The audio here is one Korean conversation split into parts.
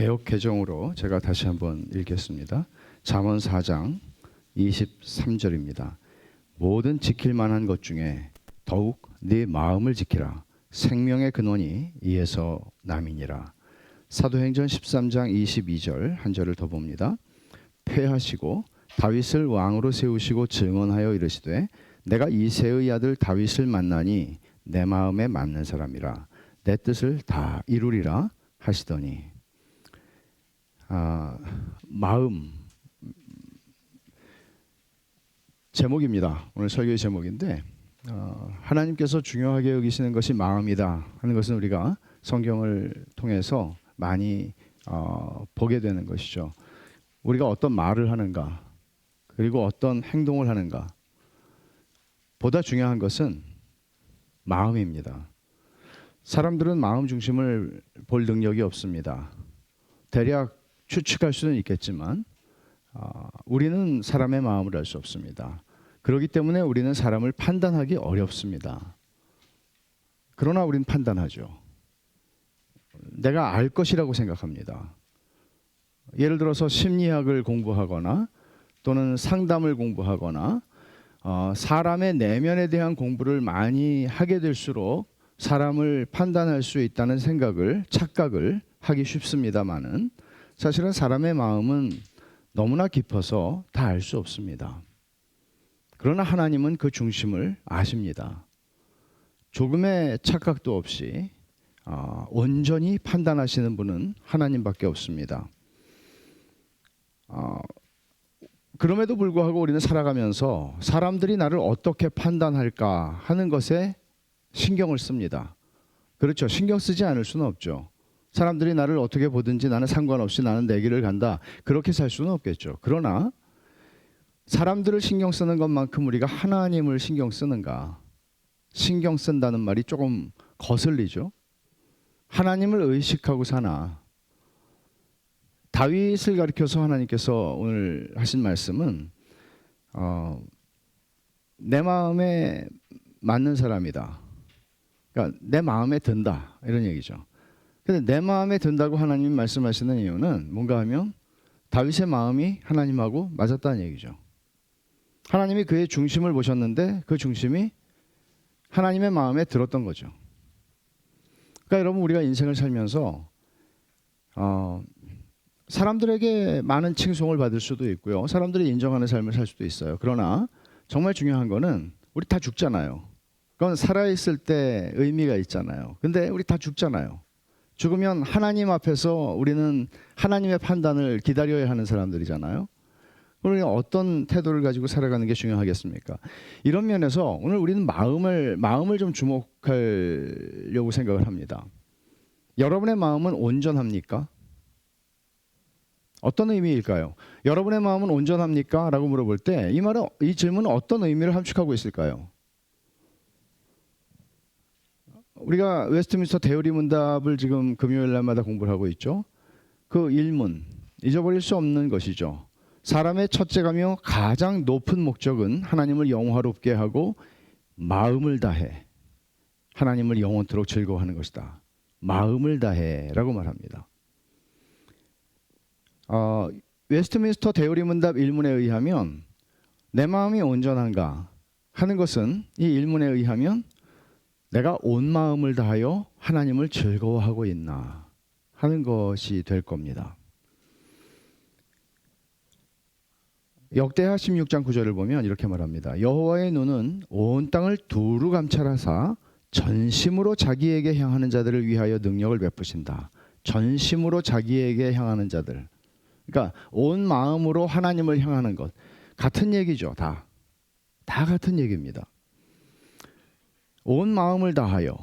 개역 개정으로 제가 다시 한번 읽겠습니다. 잠언 4장 23절입니다. 모든 지킬 만한 것 중에 더욱 네 마음을 지키라. 생명의 근원이 이에서 남이니라. 사도행전 13장 22절 한 절을 더 봅니다. 패하시고 다윗을 왕으로 세우시고 증언하여 이르시되 내가 이새의 아들 다윗을 만나니 내 마음에 맞는 사람이라. 내 뜻을 다 이루리라 하시더니. 마음 제목입니다. 오늘 설교의 제목인데 하나님께서 중요하게 여기시는 것이 마음이다 하는 것은 우리가 성경을 통해서 많이 보게 되는 것이죠. 우리가 어떤 말을 하는가 그리고 어떤 행동을 하는가 보다 중요한 것은 마음입니다. 사람들은 마음 중심을 볼 능력이 없습니다. 대략 추측할 수는 있겠지만 우리는 사람의 마음을 알 수 없습니다. 그렇기 때문에 우리는 사람을 판단하기 어렵습니다. 그러나 우리는 판단하죠. 내가 알 것이라고 생각합니다. 예를 들어서 심리학을 공부하거나 또는 상담을 공부하거나 사람의 내면에 대한 공부를 많이 하게 될수록 사람을 판단할 수 있다는 착각을 하기 쉽습니다만은 사실은 사람의 마음은 너무나 깊어서 다 알 수 없습니다. 그러나 하나님은 그 중심을 아십니다. 조금의 착각도 없이 온전히 판단하시는 분은 하나님밖에 없습니다. 그럼에도 불구하고 우리는 살아가면서 사람들이 나를 어떻게 판단할까 하는 것에 신경을 씁니다. 그렇죠. 신경 쓰지 않을 수는 없죠. 사람들이 나를 어떻게 보든지 나는 상관없이 나는 내 길을 간다. 그렇게 살 수는 없겠죠. 그러나 사람들을 신경 쓰는 것만큼 우리가 하나님을 신경 쓰는가? 신경 쓴다는 말이 조금 거슬리죠. 하나님을 의식하고 사나? 다윗을 가리켜서 하나님께서 오늘 하신 말씀은 내 마음에 맞는 사람이다. 그러니까 내 마음에 든다 이런 얘기죠. 근데 내 마음에 든다고 하나님이 말씀하시는 이유는 뭔가 하면 다윗의 마음이 하나님하고 맞았다는 얘기죠. 하나님이 그의 중심을 보셨는데 그 중심이 하나님의 마음에 들었던 거죠. 그러니까 여러분 우리가 인생을 살면서 사람들에게 많은 칭송을 받을 수도 있고요. 사람들이 인정하는 삶을 살 수도 있어요. 그러나 정말 중요한 거는 우리 다 죽잖아요. 그건 살아있을 때 의미가 있잖아요. 근데 우리 다 죽잖아요. 죽으면 하나님 앞에서 우리는 하나님의 판단을 기다려야 하는 사람들이잖아요. 그러니 어떤 태도를 가지고 살아가는 게 중요하겠습니까? 이런 면에서 오늘 우리는 마음을 좀 주목하려고 생각을 합니다. 여러분의 마음은 온전합니까? 어떤 의미일까요? 여러분의 마음은 온전합니까? 라고 물어볼 때 이 질문은 어떤 의미를 함축하고 있을까요? 우리가 웨스트민스터 대의리 문답을 지금 금요일 날마다 공부를 하고 있죠. 그 일문, 잊어버릴 수 없는 것이죠. 사람의 첫째가며 가장 높은 목적은 하나님을 영화롭게 하고 마음을 다해 하나님을 영원토록 즐거워하는 것이다. 마음을 다해 라고 말합니다. 웨스트민스터 대의리 문답 1문에 의하면 내 마음이 온전한가 하는 것은 이 1문에 의하면 내가 온 마음을 다하여 하나님을 즐거워하고 있나 하는 것이 될 겁니다. 역대하 16장 9절을 보면 이렇게 말합니다. 여호와의 눈은 온 땅을 두루 감찰하사 전심으로 자기에게 향하는 자들을 위하여 능력을 베푸신다. 전심으로 자기에게 향하는 자들. 그러니까 온 마음으로 하나님을 향하는 것. 같은 얘기죠. 다 같은 얘기입니다. 온 마음을 다하여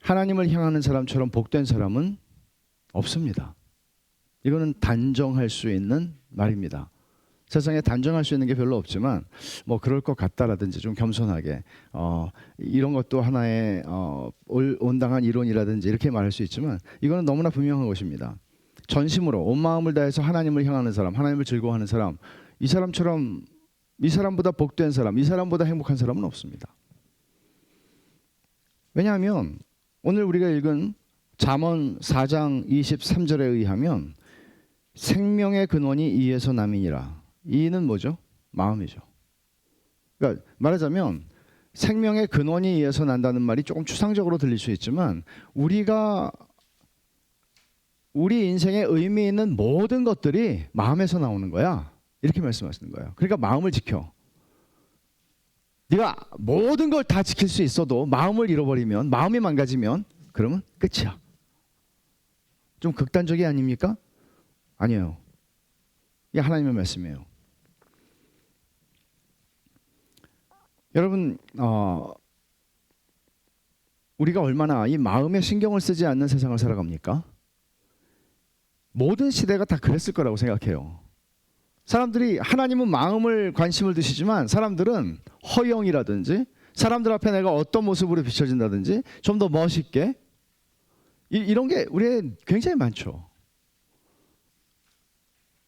하나님을 향하는 사람처럼 복된 사람은 없습니다. 이거는 단정할 수 있는 말입니다. 세상에 단정할 수 있는 게 별로 없지만 뭐 그럴 것 같다라든지 좀 겸손하게 이런 것도 하나의 온당한 이론이라든지 이렇게 말할 수 있지만 이거는 너무나 분명한 것입니다. 전심으로 온 마음을 다해서 하나님을 향하는 사람, 하나님을 즐거워하는 사람, 이 사람보다 복된 사람, 이 사람보다 행복한 사람은 없습니다. 왜냐하면 오늘 우리가 읽은 잠언 4장 23절에 의하면 생명의 근원이 이에서 남이니라. 이는 뭐죠? 마음이죠. 그러니까 말하자면 생명의 근원이 이에서 난다는 말이 조금 추상적으로 들릴 수 있지만 우리 인생에 의미 있는 모든 것들이 마음에서 나오는 거야. 이렇게 말씀하시는 거예요. 그러니까 마음을 지켜. 네가 모든 걸 다 지킬 수 있어도 마음을 잃어버리면, 마음이 망가지면 그러면 끝이야. 좀 극단적이 아닙니까? 아니에요. 이게 하나님의 말씀이에요. 여러분, 우리가 얼마나 이 마음에 신경을 쓰지 않는 세상을 살아갑니까? 모든 시대가 다 그랬을 거라고 생각해요. 사람들이 하나님은 마음을 관심을 두시지만 사람들은 허영이라든지 사람들 앞에 내가 어떤 모습으로 비춰진다든지 좀 더 멋있게 이런 게 우리에 굉장히 많죠.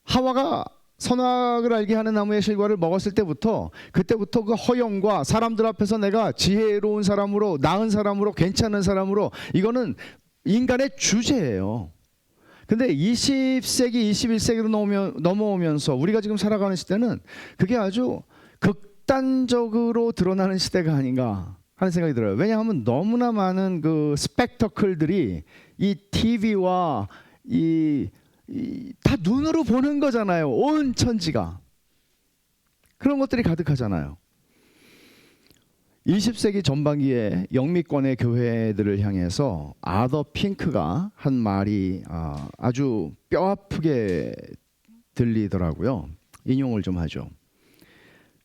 하와가 선악을 알게 하는 나무의 실과를 먹었을 때부터 그때부터 그 허영과 사람들 앞에서 내가 지혜로운 사람으로 나은 사람으로 괜찮은 사람으로 이거는 인간의 주제예요. 근데 20세기 21세기로 넘어오면서 우리가 지금 살아가는 시대는 그게 아주 극단적으로 드러나는 시대가 아닌가 하는 생각이 들어요. 왜냐하면 너무나 많은 그 스펙터클들이 이 TV와 다 눈으로 보는 거잖아요. 온 천지가. 그런 것들이 가득하잖아요. 20세기 전반기에 영미권의 교회들을 향해서 아더 핑크가 한 말이 아주 뼈아프게 들리더라고요. 인용을 좀 하죠.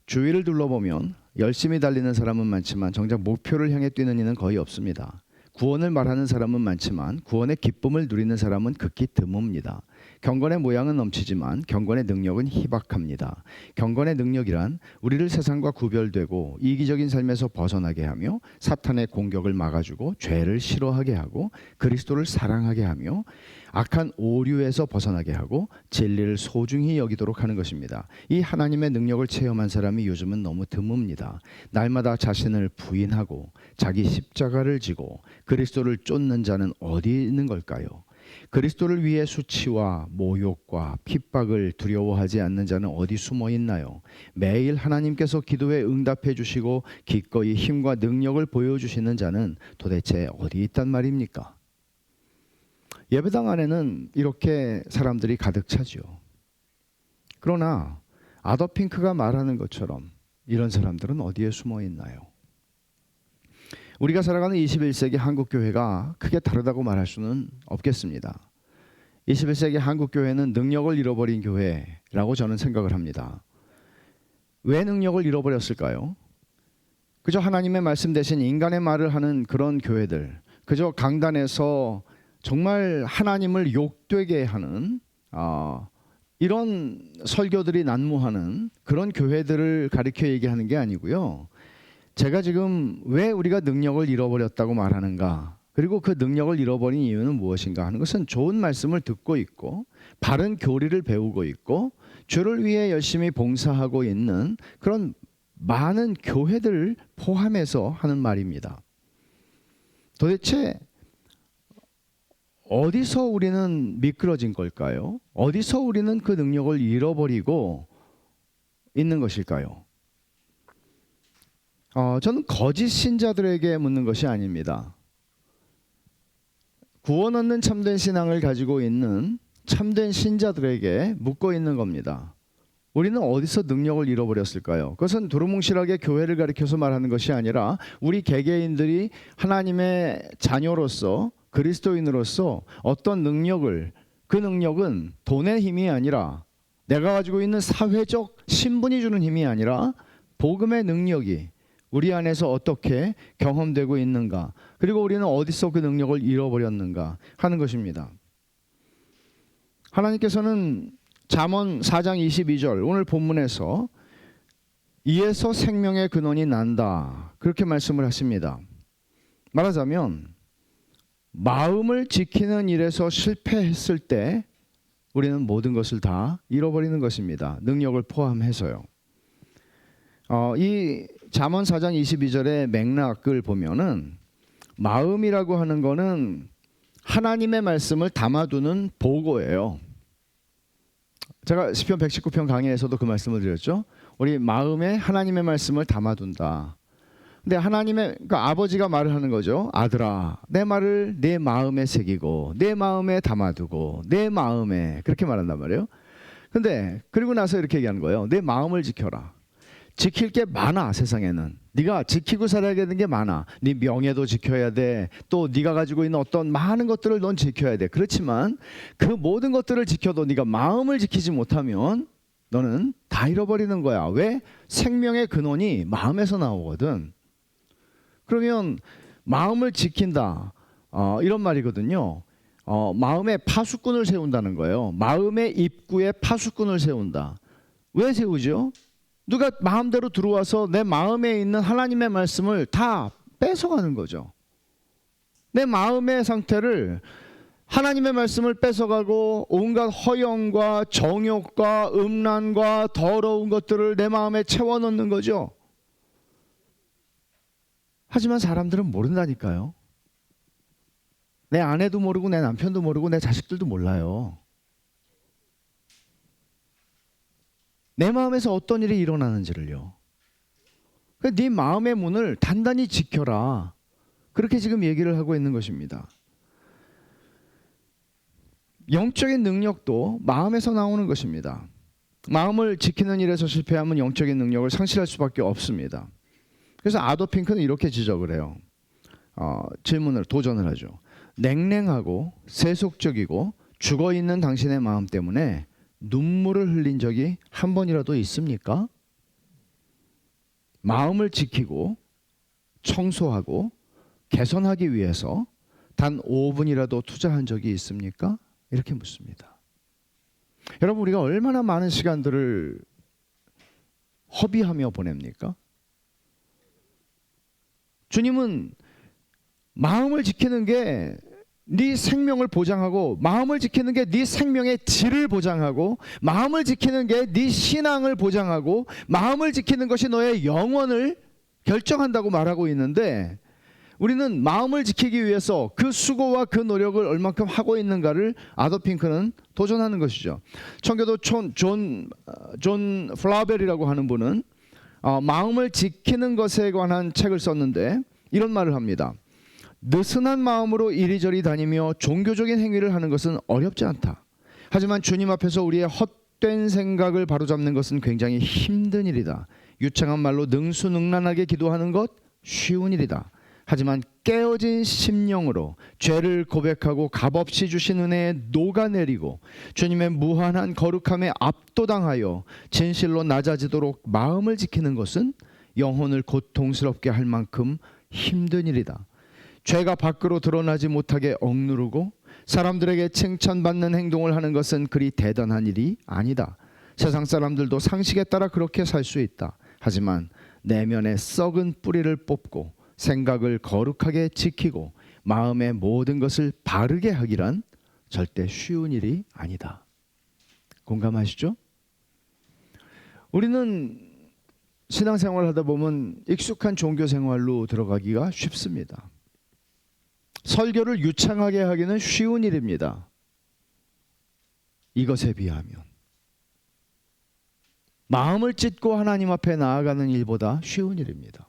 주위를 둘러보면 열심히 달리는 사람은 많지만 정작 목표를 향해 뛰는 이는 거의 없습니다. 구원을 말하는 사람은 많지만 구원의 기쁨을 누리는 사람은 극히 드뭅니다. 경건의 모양은 넘치지만 경건의 능력은 희박합니다. 경건의 능력이란 우리를 세상과 구별되고 이기적인 삶에서 벗어나게 하며 사탄의 공격을 막아주고 죄를 싫어하게 하고 그리스도를 사랑하게 하며 악한 오류에서 벗어나게 하고 진리를 소중히 여기도록 하는 것입니다. 이 하나님의 능력을 체험한 사람이 요즘은 너무 드뭅니다. 날마다 자신을 부인하고 자기 십자가를 지고 그리스도를 쫓는 자는 어디 있는 걸까요? 그리스도를 위해 수치와 모욕과 핍박을 두려워하지 않는 자는 어디 숨어 있나요? 매일 하나님께서 기도에 응답해 주시고 기꺼이 힘과 능력을 보여주시는 자는 도대체 어디 있단 말입니까? 예배당 안에는 이렇게 사람들이 가득 차죠. 그러나 아더핑크가 말하는 것처럼 이런 사람들은 어디에 숨어 있나요? 우리가 살아가는 21세기 한국교회가 크게 다르다고 말할 수는 없겠습니다. 21세기 한국교회는 능력을 잃어버린 교회라고 저는 생각을 합니다. 왜 능력을 잃어버렸을까요? 그저 하나님의 말씀 대신 인간의 말을 하는 그런 교회들, 그저 강단에서 정말 하나님을 욕되게 하는 이런 설교들이 난무하는 그런 교회들을 가리켜 얘기하는 게 아니고요. 제가 지금 왜 우리가 능력을 잃어버렸다고 말하는가, 그리고 그 능력을 잃어버린 이유는 무엇인가 하는 것은 좋은 말씀을 듣고 있고 바른 교리를 배우고 있고 주를 위해 열심히 봉사하고 있는 그런 많은 교회들을 포함해서 하는 말입니다. 도대체 어디서 우리는 미끄러진 걸까요? 어디서 우리는 그 능력을 잃어버리고 있는 것일까요? 저는 거짓 신자들에게 묻는 것이 아닙니다. 구원 얻는 참된 신앙을 가지고 있는 참된 신자들에게 묻고 있는 겁니다. 우리는 어디서 능력을 잃어버렸을까요? 그것은 두루뭉실하게 교회를 가리켜서 말하는 것이 아니라 우리 개개인들이 하나님의 자녀로서 그리스도인으로서 어떤 능력을, 그 능력은 돈의 힘이 아니라 내가 가지고 있는 사회적 신분이 주는 힘이 아니라 복음의 능력이 우리 안에서 어떻게 경험되고 있는가, 그리고 우리는 어디서 그 능력을 잃어버렸는가 하는 것입니다. 하나님께서는 잠언 4장 22절 오늘 본문에서 이에서 생명의 근원이 난다 그렇게 말씀을 하십니다. 말하자면 마음을 지키는 일에서 실패했을 때 우리는 모든 것을 다 잃어버리는 것입니다. 능력을 포함해서요. 이 잠언 4장 22절의 맥락을 보면은 마음이라고 하는 거는 하나님의 말씀을 담아두는 보고예요. 제가 시편 119편 강의에서도 그 말씀을 드렸죠. 우리 마음에 하나님의 말씀을 담아둔다. 근데 하나님의 그러니까 아버지가 말을 하는 거죠. 아들아, 내 말을 내 마음에 새기고 내 마음에 담아두고 내 마음에, 그렇게 말한단 말이에요. 근데 그리고 나서 이렇게 얘기하는 거예요. 내 마음을 지켜라. 지킬 게 많아. 세상에는 네가 지키고 살아야 되는 게 많아. 네 명예도 지켜야 돼. 또 네가 가지고 있는 어떤 많은 것들을 넌 지켜야 돼. 그렇지만 그 모든 것들을 지켜도 네가 마음을 지키지 못하면 너는 다 잃어버리는 거야. 왜? 생명의 근원이 마음에서 나오거든. 그러면 마음을 지킨다, 이런 말이거든요. 마음에 파수꾼을 세운다는 거예요. 마음의 입구에 파수꾼을 세운다. 왜 세우죠? 누가 마음대로 들어와서 내 마음에 있는 하나님의 말씀을 다 뺏어가는 거죠. 내 마음의 상태를, 하나님의 말씀을 뺏어가고 온갖 허영과 정욕과 음란과 더러운 것들을 내 마음에 채워넣는 거죠. 하지만 사람들은 모른다니까요. 내 아내도 모르고 내 남편도 모르고 내 자식들도 몰라요. 내 마음에서 어떤 일이 일어나는지를요. 네 마음의 문을 단단히 지켜라. 그렇게 지금 얘기를 하고 있는 것입니다. 영적인 능력도 마음에서 나오는 것입니다. 마음을 지키는 일에서 실패하면 영적인 능력을 상실할 수밖에 없습니다. 그래서 아도 핑크는 이렇게 지적을 해요. 질문을, 도전을 하죠. 냉랭하고 세속적이고 죽어있는 당신의 마음 때문에 눈물을 흘린 적이 한 번이라도 있습니까? 마음을 지키고 청소하고 개선하기 위해서 단 5분이라도 투자한 적이 있습니까? 이렇게 묻습니다. 여러분, 우리가 얼마나 많은 시간들을 허비하며 보냅니까? 주님은 마음을 지키는 게 네 생명을 보장하고, 마음을 지키는 게 네 생명의 질을 보장하고, 마음을 지키는 게 네 신앙을 보장하고, 마음을 지키는 것이 너의 영혼을 결정한다고 말하고 있는데, 우리는 마음을 지키기 위해서 그 수고와 그 노력을 얼만큼 하고 있는가를 아도 핑크는 도전하는 것이죠. 청교도 존 플라벨이라고 하는 분은 마음을 지키는 것에 관한 책을 썼는데 이런 말을 합니다. 느슨한 마음으로 이리저리 다니며 종교적인 행위를 하는 것은 어렵지 않다. 하지만 주님 앞에서 우리의 헛된 생각을 바로잡는 것은 굉장히 힘든 일이다. 유창한 말로 능수능란하게 기도하는 것 쉬운 일이다. 하지만 깨어진 심령으로 죄를 고백하고 값없이 주신 은혜에 녹아내리고 주님의 무한한 거룩함에 압도당하여 진실로 낮아지도록 마음을 지키는 것은 영혼을 고통스럽게 할 만큼 힘든 일이다. 죄가 밖으로 드러나지 못하게 억누르고 사람들에게 칭찬받는 행동을 하는 것은 그리 대단한 일이 아니다. 세상 사람들도 상식에 따라 그렇게 살 수 있다. 하지만 내면의 썩은 뿌리를 뽑고 생각을 거룩하게 지키고 마음의 모든 것을 바르게 하기란 절대 쉬운 일이 아니다. 공감하시죠? 우리는 신앙생활을 하다 보면 익숙한 종교생활로 들어가기가 쉽습니다. 설교를 유창하게 하기는 쉬운 일입니다. 이것에 비하면 마음을 찢고 하나님 앞에 나아가는 일보다 쉬운 일입니다.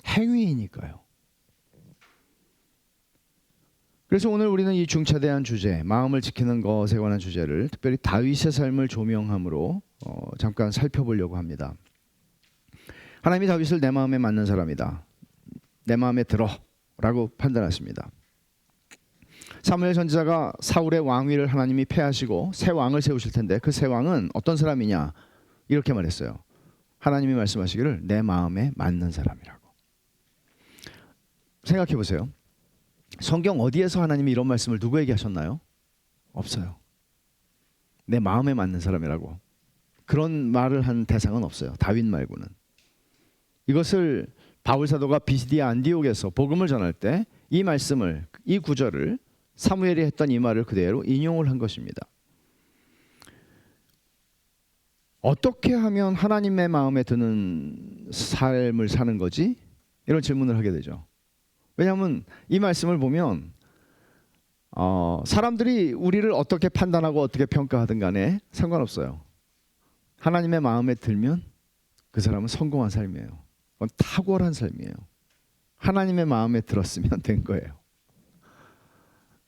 행위이니까요. 그래서 오늘 우리는 이 중차대한 주제, 마음을 지키는 것에 관한 주제를 특별히 다윗의 삶을 조명함으로 잠깐 살펴보려고 합니다. 하나님이 다윗을 내 마음에 맞는 사람이다, 내 마음에 들어 라고 판단하십니다. 사무엘 선지자가 사울의 왕위를 하나님이 패하시고 새 왕을 세우실 텐데 그 새 왕은 어떤 사람이냐 이렇게 말했어요. 하나님이 말씀하시기를 내 마음에 맞는 사람이라고. 생각해 보세요. 성경 어디에서 하나님이 이런 말씀을 누구에게 하셨나요? 없어요. 내 마음에 맞는 사람이라고 그런 말을 한 대상은 없어요. 다윗 말고는. 이것을 바울 사도가 비시디아 안디옥에서 복음을 전할 때 이 말씀을, 이 구절을, 사무엘이 했던 이 말을 그대로 인용을 한 것입니다. 어떻게 하면 하나님의 마음에 드는 삶을 사는 거지? 이런 질문을 하게 되죠. 왜냐하면 이 말씀을 보면 사람들이 우리를 어떻게 판단하고 어떻게 평가하든 간에 상관없어요. 하나님의 마음에 들면 그 사람은 성공한 삶이에요. 그건 탁월한 삶이에요. 하나님의 마음에 들었으면 된 거예요.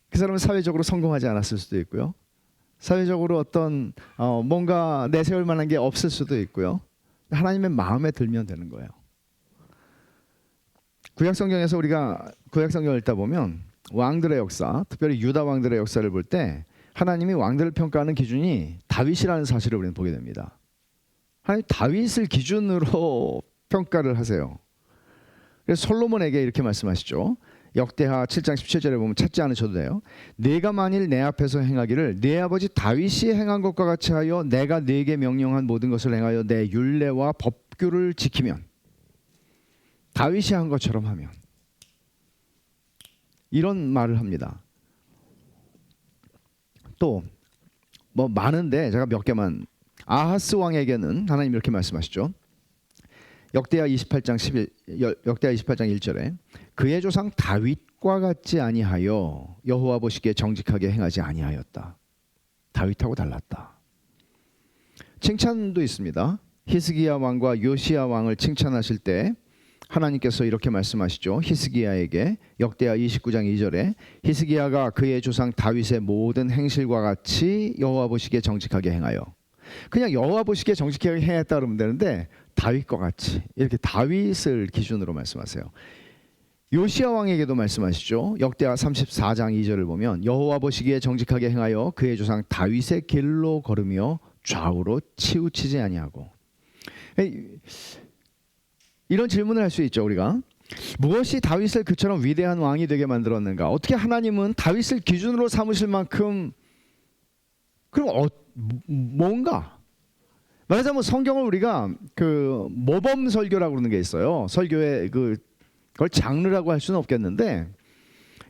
그 사람은 사회적으로 성공하지 않았을 수도 있고요. 사회적으로 어떤 뭔가 내세울 만한 게 없을 수도 있고요. 하나님의 마음에 들면 되는 거예요. 구약성경에서 우리가 구약성경을 읽다 보면 왕들의 역사, 특별히 유다 왕들의 역사를 볼 때 하나님이 왕들을 평가하는 기준이 다윗이라는 사실을 우리는 보게 됩니다. 하나님 다윗을 기준으로 평가를 하세요. 그래서 솔로몬에게 이렇게 말씀하시죠. 역대하 7장 17절에 보면 찾지 않으셔도 돼요. 네가 만일 내 앞에서 행하기를 네 아버지 다윗이 행한 것과 같이 하여 내가 네게 명령한 모든 것을 행하여 내 율례와 법규를 지키면, 다윗이 한 것처럼 하면, 이런 말을 합니다. 또 뭐 많은데 제가 몇 개만. 아하스 왕에게는 하나님 이렇게 말씀하시죠. 역대하 28장 1절에 그의 조상 다윗과 같지 아니하여 여호와 보시기에 정직하게 행하지 아니하였다. 다윗하고 달랐다. 칭찬도 있습니다. 히스기야 왕과 요시야 왕을 칭찬하실 때 하나님께서 이렇게 말씀하시죠. 히스기야에게 역대하 29장 2절에 히스기야가 그의 조상 다윗의 모든 행실과 같이 여호와 보시기에 정직하게 행하여. 그냥 여호와 보시기에 정직하게 행했다 그러면 되는데 다윗과 같이, 이렇게 다윗을 기준으로 말씀하세요. 요시야 왕에게도 말씀하시죠. 역대하 34장 2절을 보면 여호와 보시기에 정직하게 행하여 그의 조상 다윗의 길로 걸으며 좌우로 치우치지 아니하고. 이런 질문을 할 수 있죠. 우리가 무엇이 다윗을 그처럼 위대한 왕이 되게 만들었는가? 어떻게 하나님은 다윗을 기준으로 삼으실 만큼, 그럼 뭔가? 말하자면 성경을 우리가 그 모범 설교라고 그러는 게 있어요. 설교의 그걸 장르라고 할 수는 없겠는데,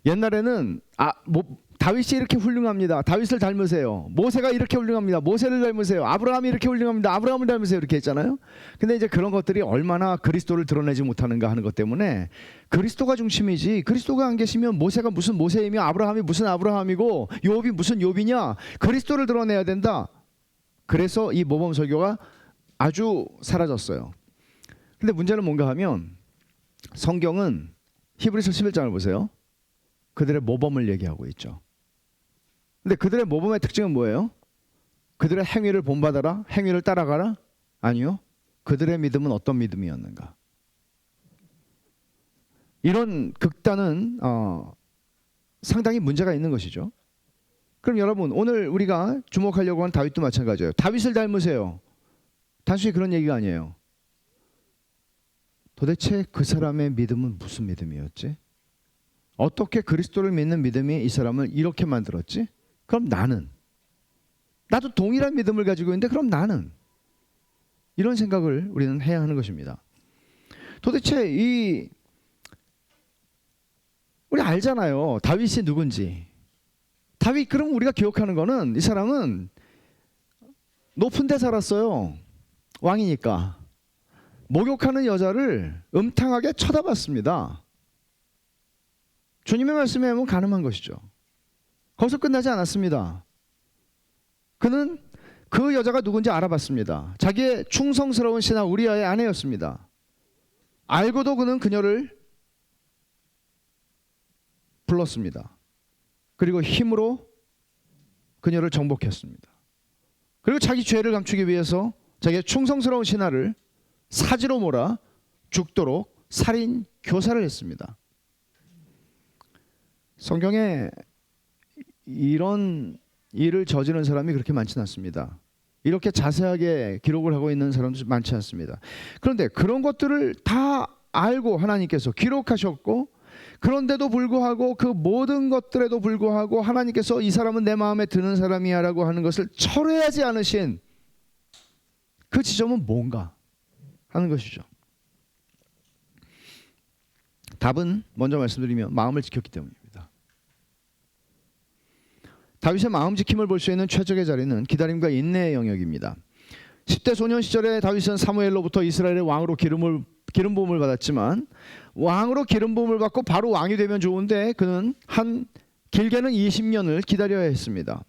옛날에는 다윗이 이렇게 훌륭합니다. 다윗을 닮으세요. 모세가 이렇게 훌륭합니다. 모세를 닮으세요. 아브라함이 이렇게 훌륭합니다. 아브라함을 닮으세요. 이렇게 했잖아요. 근데 이제 그런 것들이 얼마나 그리스도를 드러내지 못하는가 하는 것 때문에 그리스도가 중심이지, 그리스도가 안 계시면 모세가 무슨 모세이며 아브라함이 무슨 아브라함이고 욥이 무슨 욥이냐, 그리스도를 드러내야 된다. 그래서 이 모범 설교가 아주 사라졌어요. 근데 문제는 뭔가 하면 성경은 히브리서 11장을 보세요. 그들의 모범을 얘기하고 있죠. 근데 그들의 모범의 특징은 뭐예요? 그들의 행위를 본받아라? 행위를 따라가라? 아니요. 그들의 믿음은 어떤 믿음이었는가? 이런 극단은 상당히 문제가 있는 것이죠. 그럼 여러분, 오늘 우리가 주목하려고 한 다윗도 마찬가지예요. 다윗을 닮으세요. 단순히 그런 얘기가 아니에요. 도대체 그 사람의 믿음은 무슨 믿음이었지? 어떻게 그리스도를 믿는 믿음이 이 사람을 이렇게 만들었지? 그럼 나도 동일한 믿음을 가지고 있는데 그럼 나는, 이런 생각을 우리는 해야 하는 것입니다. 도대체 우리 알잖아요. 다윗이 누군지. 다윗, 그럼 우리가 기억하는 거는 이 사람은 높은 데 살았어요. 왕이니까. 목욕하는 여자를 음탕하게 쳐다봤습니다. 주님의 말씀에 하면 가늠한 것이죠. 거기서 끝나지 않았습니다. 그는 그 여자가 누군지 알아봤습니다. 자기의 충성스러운 신하 우리아의 아내였습니다. 알고도 그는 그녀를 불렀습니다. 그리고 힘으로 그녀를 정복했습니다. 그리고 자기 죄를 감추기 위해서 자기의 충성스러운 신하를 사지로 몰아 죽도록 살인 교사를 했습니다. 성경에 이런 일을 저지른 사람이 그렇게 많지는 않습니다. 이렇게 자세하게 기록을 하고 있는 사람도 많지 않습니다. 그런데 그런 것들을 다 알고 하나님께서 기록하셨고, 그런데도 불구하고 그 모든 것들에도 불구하고 하나님께서 이 사람은 내 마음에 드는 사람이야 라고 하는 것을 철회하지 않으신 그 지점은 뭔가 하는 것이죠. 답은 먼저 말씀드리면 마음을 지켰기 때문입니다. 다윗의 마음 지킴을 볼 수 있는 최적의 자리는 기다림과 인내의 영역입니다. 10대 소년 시절에 다윗은 사무엘로부터 이스라엘의 왕으로 기름 부음을 받았지만, 왕으로 기름 부음을 받고 바로 왕이 되면 좋은데 그는 한 길게는 20년을 기다려야 했습니다.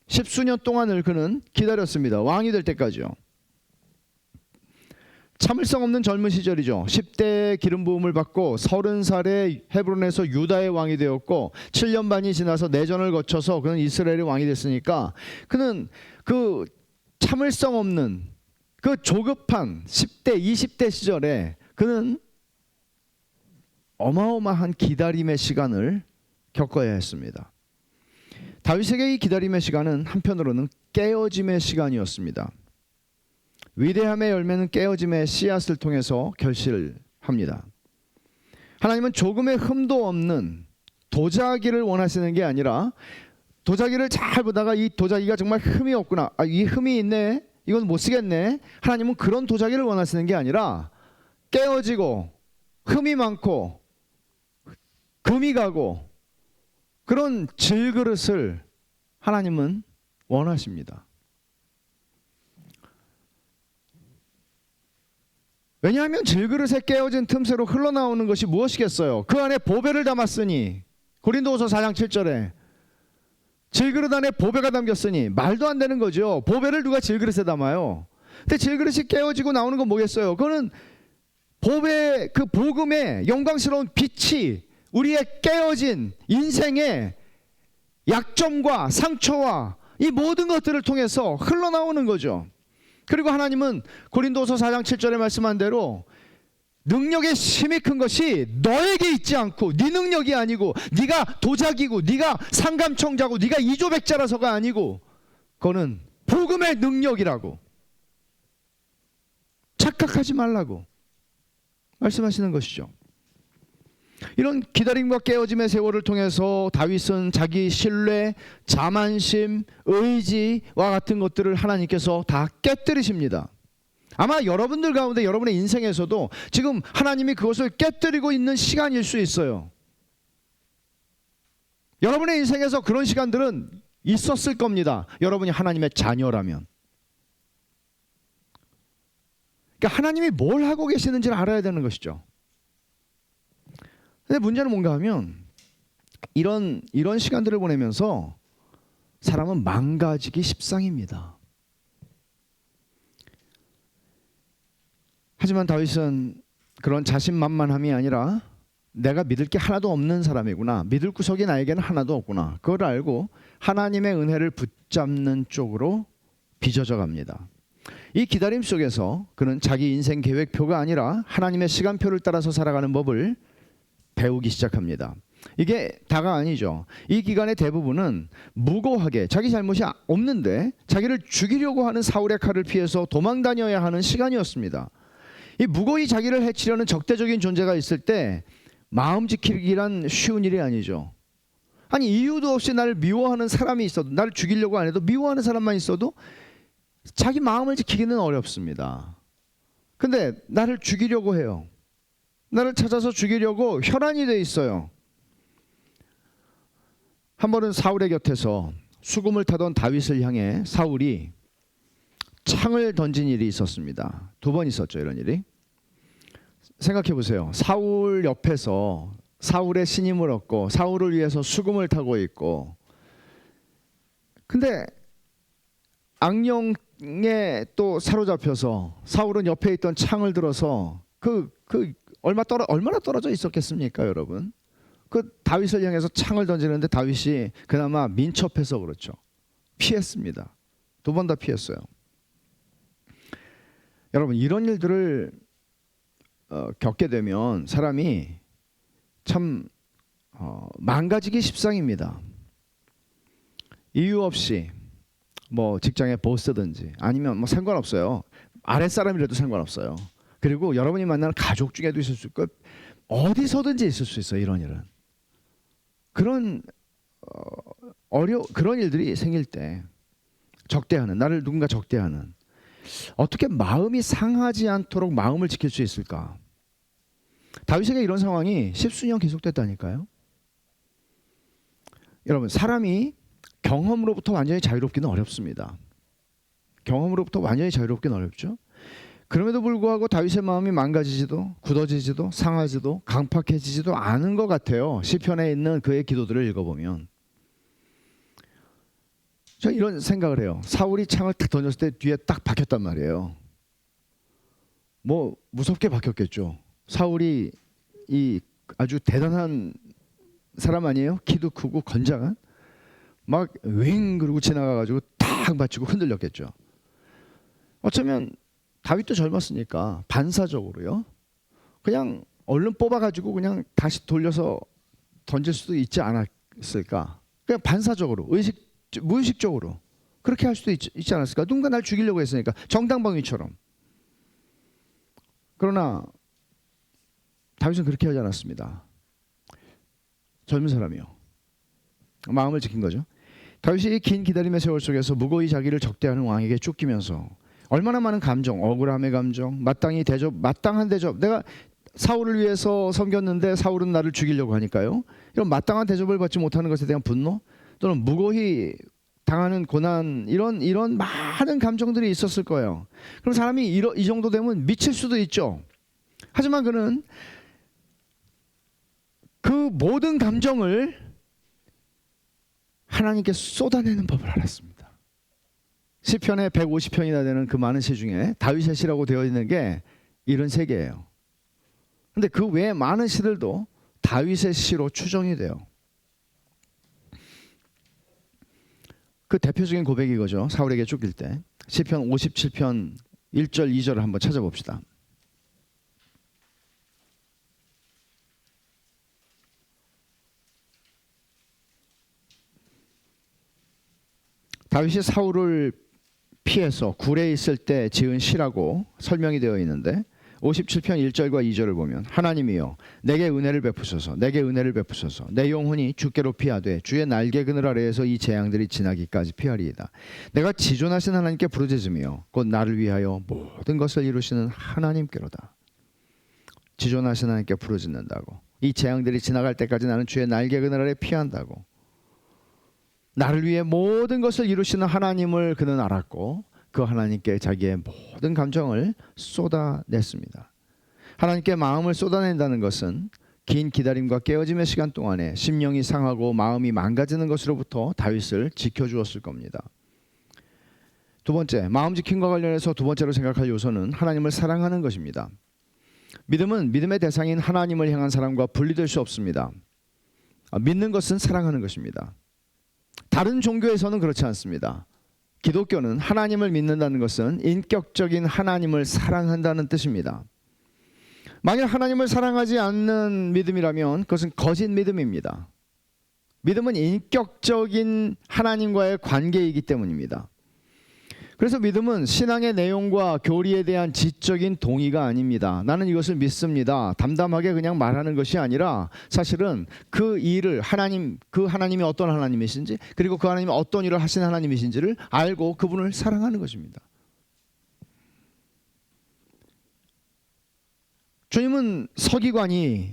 10수년 동안을 그는 기다렸습니다. 왕이 될 때까지요. 참을성 없는 젊은 시절이죠. 10대에 기름 부음을 받고 30살에 헤브론에서 유다의 왕이 되었고 7년 반이 지나서 내전을 거쳐서 그는 이스라엘의 왕이 됐으니까 그는 그 참을성 없는 그 조급한 10대, 20대 시절에 그는 어마어마한 기다림의 시간을 겪어야 했습니다. 다윗에게 이 기다림의 시간은 한편으로는 깨어짐의 시간이었습니다. 위대함의 열매는 깨어짐의 씨앗을 통해서 결실합니다. 하나님은 조금의 흠도 없는 도자기를 원하시는 게 아니라 도자기를 잘 보다가 이 도자기가 정말 흠이 없구나, 이 흠이 있네, 이건 못 쓰겠네. 하나님은 그런 도자기를 원하시는 게 아니라 깨어지고 흠이 많고 금이 가고 그런 질그릇을 하나님은 원하십니다. 왜냐하면 질그릇에 깨어진 틈새로 흘러나오는 것이 무엇이겠어요? 그 안에 보배를 담았으니, 고린도후서 4장 7절에 질그릇 안에 보배가 담겼으니, 말도 안 되는 거죠. 보배를 누가 질그릇에 담아요? 근데 질그릇이 깨어지고 나오는 건 뭐겠어요? 그거는 보배, 그 복음의 영광스러운 빛이 우리의 깨어진 인생의 약점과 상처와 이 모든 것들을 통해서 흘러나오는 거죠. 그리고 하나님은 고린도서 4장 7절에 말씀한 대로 능력의 힘이 큰 것이 너에게 있지 않고, 네 능력이 아니고, 네가 도자기고 네가 상감청자고 네가 이조백자라서가 아니고, 그거는 복음의 능력이라고 착각하지 말라고 말씀하시는 것이죠. 이런 기다림과 깨어짐의 세월을 통해서 다윗은 자기 신뢰, 자만심, 의지와 같은 것들을 하나님께서 다 깨뜨리십니다. 아마 여러분들 가운데 여러분의 인생에서도 지금 하나님이 그것을 깨뜨리고 있는 시간일 수 있어요. 여러분의 인생에서 그런 시간들은 있었을 겁니다. 여러분이 하나님의 자녀라면. 그러니까 하나님이 뭘 하고 계시는지를 알아야 되는 것이죠. 근데 문제는 뭔가 하면 이런 시간들을 보내면서 사람은 망가지기 십상입니다. 하지만 다윗은 그런 자신만만함이 아니라 내가 믿을 게 하나도 없는 사람이구나, 믿을 구석이 나에게는 하나도 없구나, 그걸 알고 하나님의 은혜를 붙잡는 쪽으로 빚어져 갑니다. 이 기다림 속에서 그는 자기 인생 계획표가 아니라 하나님의 시간표를 따라서 살아가는 법을 배우기 시작합니다. 이게 다가 아니죠. 이 기간의 대부분은 무고하게 자기 잘못이 없는데 자기를 죽이려고 하는 사울의 칼을 피해서 도망 다녀야 하는 시간이었습니다. 이 무고히 자기를 해치려는 적대적인 존재가 있을 때 마음 지키기란 쉬운 일이 아니죠. 아니, 이유도 없이 나를 미워하는 사람이 있어도, 나를 죽이려고 안 해도 미워하는 사람만 있어도 자기 마음을 지키기는 어렵습니다. 근데 나를 죽이려고 해요. 나를 찾아서 죽이려고 혈안이 돼 있어요. 한 번은 사울의 곁에서 수금을 타던 다윗을 향해 사울이 창을 던진 일이 있었습니다. 2번 있었죠, 이런 일이. 생각해 보세요. 사울 옆에서 사울의 신임을 얻고 사울을 위해서 수금을 타고 있고, 근데 악령에 또 사로잡혀서 사울은 옆에 있던 창을 들어서 얼마나 떨어져 있었겠습니까, 여러분? 그 다윗을 향해서 창을 던지는데 다윗이 그나마 민첩해서 그렇죠. 피했습니다. 2번 다 피했어요. 여러분, 이런 일들을 겪게 되면 사람이 참 망가지기 십상입니다. 이유 없이 뭐 직장의 보스든지 아니면 뭐 상관없어요. 아랫사람이라도 상관없어요. 그리고 여러분이 만나는 가족 중에도 있을 수 있고 어디서든지 있을 수 있어요. 이런 일은. 그런 일들이 생길 때 적대하는, 나를 누군가 적대하는, 어떻게 마음이 상하지 않도록 마음을 지킬 수 있을까? 다윗에게 이런 상황이 10수년 계속됐다니까요. 여러분, 사람이 경험으로부터 완전히 자유롭기는 어렵습니다. 경험으로부터 완전히 자유롭기는 어렵죠. 그럼에도 불구하고 다윗의 마음이 망가지지도 굳어지지도 상하지도 강팍해지지도 않은 것 같아요. 시편에 있는 그의 기도들을 읽어보면. 저 이런 생각을 해요. 사울이 창을 탁 던졌을 때 뒤에 딱 박혔단 말이에요. 뭐 무섭게 박혔겠죠. 사울이 이 아주 대단한 사람 아니에요? 키도 크고 건장한, 막 윙 그러고 지나가가지고 탁 맞추고 흔들렸겠죠. 어쩌면 다윗도 젊었으니까 반사적으로요, 그냥 얼른 뽑아가지고 그냥 다시 돌려서 던질 수도 있지 않았을까. 그냥 반사적으로, 무의식적으로 그렇게 할 수도 있지 않았을까. 누군가 날 죽이려고 했으니까, 정당방위처럼. 그러나 다윗은 그렇게 하지 않았습니다. 젊은 사람이요, 마음을 지킨 거죠. 다윗이 긴 기다림의 세월 속에서 무고히 자기를 적대하는 왕에게 쫓기면서 얼마나 많은 감정, 억울함의 감정, 마땅한 대접. 내가 사울을 위해서 섬겼는데 사울은 나를 죽이려고 하니까요. 이런 마땅한 대접을 받지 못하는 것에 대한 분노, 또는 무고히 당하는 고난, 이런 많은 감정들이 있었을 거예요. 그럼 사람이 이 정도 되면 미칠 수도 있죠. 하지만 그는 그 모든 감정을 하나님께 쏟아내는 법을 알았습니다. 시편에 150편이나 되는 그 많은 시 중에 다윗의 시라고 되어 있는 게 73개예요. 근데 그 외에 많은 시들도 다윗의 시로 추정이 돼요. 그 대표적인 고백이 이거죠. 사울에게 쫓길 때 시편 57편 1절 2절을 한번 찾아봅시다. 다윗이 사울을 피해서 굴에 있을 때 지은 시라고 설명이 되어 있는데 57편 1절과 2절을 보면, 하나님이여 내게 은혜를 베푸소서, 내게 은혜를 베푸소서. 내 영혼이 주께로 피하되 주의 날개 그늘 아래에서 이 재앙들이 지나기까지 피하리이다. 내가 지존하신 하나님께 부르짖으며 곧 나를 위하여 모든 것을 이루시는 하나님께로다. 지존하신 하나님께 부르짖는다고, 이 재앙들이 지나갈 때까지 나는 주의 날개 그늘 아래 피한다고. 나를 위해 모든 것을 이루시는 하나님을 그는 알았고, 그 하나님께 자기의 모든 감정을 쏟아냈습니다. 하나님께 마음을 쏟아낸다는 것은 긴 기다림과 깨어짐의 시간 동안에 심령이 상하고 마음이 망가지는 것으로부터 다윗을 지켜주었을 겁니다. 두 번째, 마음 지킴과 관련해서 두 번째로 생각할 요소는 하나님을 사랑하는 것입니다. 믿음은 믿음의 대상인 하나님을 향한 사랑과 분리될 수 없습니다. 믿는 것은 사랑하는 것입니다. 다른 종교에서는 그렇지 않습니다. 기독교는 하나님을 믿는다는 것은 인격적인 하나님을 사랑한다는 뜻입니다. 만약 하나님을 사랑하지 않는 믿음이라면 그것은 거짓 믿음입니다. 믿음은 인격적인 하나님과의 관계이기 때문입니다. 그래서 믿음은 신앙의 내용과 교리에 대한 지적인 동의가 아닙니다. 나는 이것을 믿습니다, 담담하게 그냥 말하는 것이 아니라, 사실은 그 일을 그 하나님이 어떤 하나님이신지, 그리고 그 하나님이 어떤 일을 하신 하나님이신지를 알고 그분을 사랑하는 것입니다. 주님은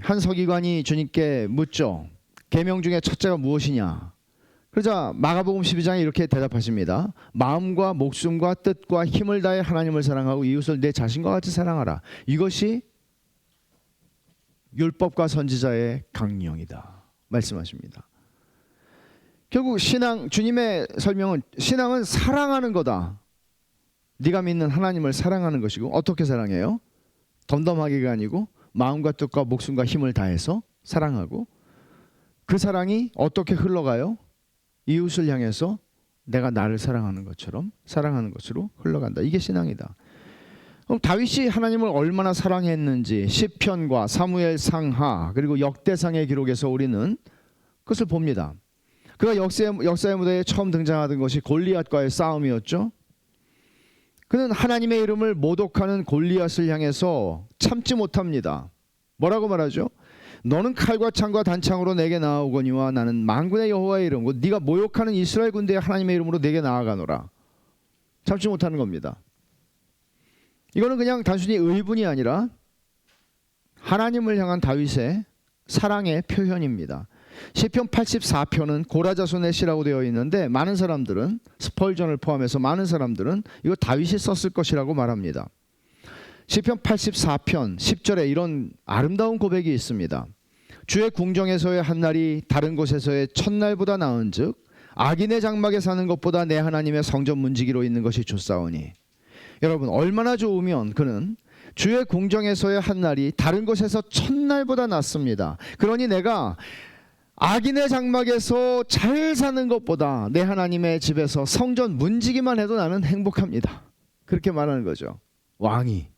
한 서기관이 주님께 묻죠. 계명 중에 첫째가 무엇이냐? 그러자 마가복음 12장에 이렇게 대답하십니다. 마음과 목숨과 뜻과 힘을 다해 하나님을 사랑하고 이웃을 내 자신과 같이 사랑하라. 이것이 율법과 선지자의 강령이다 말씀하십니다. 결국 주님의 설명은, 신앙은 사랑하는 거다. 네가 믿는 하나님을 사랑하는 것이고, 어떻게 사랑해요? 덤덤하게가 아니고 마음과 뜻과 목숨과 힘을 다해서 사랑하고, 그 사랑이 어떻게 흘러가요? 이웃을 향해서 내가 나를 사랑하는 것처럼 사랑하는 것으로 흘러간다. 이게 신앙이다. 그럼 다윗이 하나님을 얼마나 사랑했는지 시편과 사무엘 상하 그리고 역대상의 기록에서 우리는 그것을 봅니다. 그가 역사의 무대에 처음 등장하던 것이 골리앗과의 싸움이었죠. 그는 하나님의 이름을 모독하는 골리앗을 향해서 참지 못합니다. 뭐라고 말하죠? 너는 칼과 창과 단창으로 내게 나아오거니와 나는 만군의 여호와의 이름 곧 네가 모욕하는 이스라엘 군대의 하나님의 이름으로 내게 나아가노라. 참지 못하는 겁니다. 이거는 그냥 단순히 의분이 아니라 하나님을 향한 다윗의 사랑의 표현입니다. 시편 84편은 고라자손의 시라고 되어 있는데, 많은 사람들은, 스펄전을 포함해서 많은 사람들은 이거 다윗이 썼을 것이라고 말합니다. 시편 84편 10절에 이런 아름다운 고백이 있습니다. 주의 궁정에서의 한날이 다른 곳에서의 첫날보다 나은즉 악인의 장막에 사는 것보다 내 하나님의 성전 문지기로 있는 것이 좋사오니. 여러분, 얼마나 좋으면 그는 주의 공정에서의 한 날이 다른 곳에서 첫날보다 낫습니다. 그러니 내가 악인의 장막에서 잘 사는 것보다 내 하나님의 집에서 성전 문지기만 해도 나는 행복합니다. 그렇게 말하는 거죠. 왕이.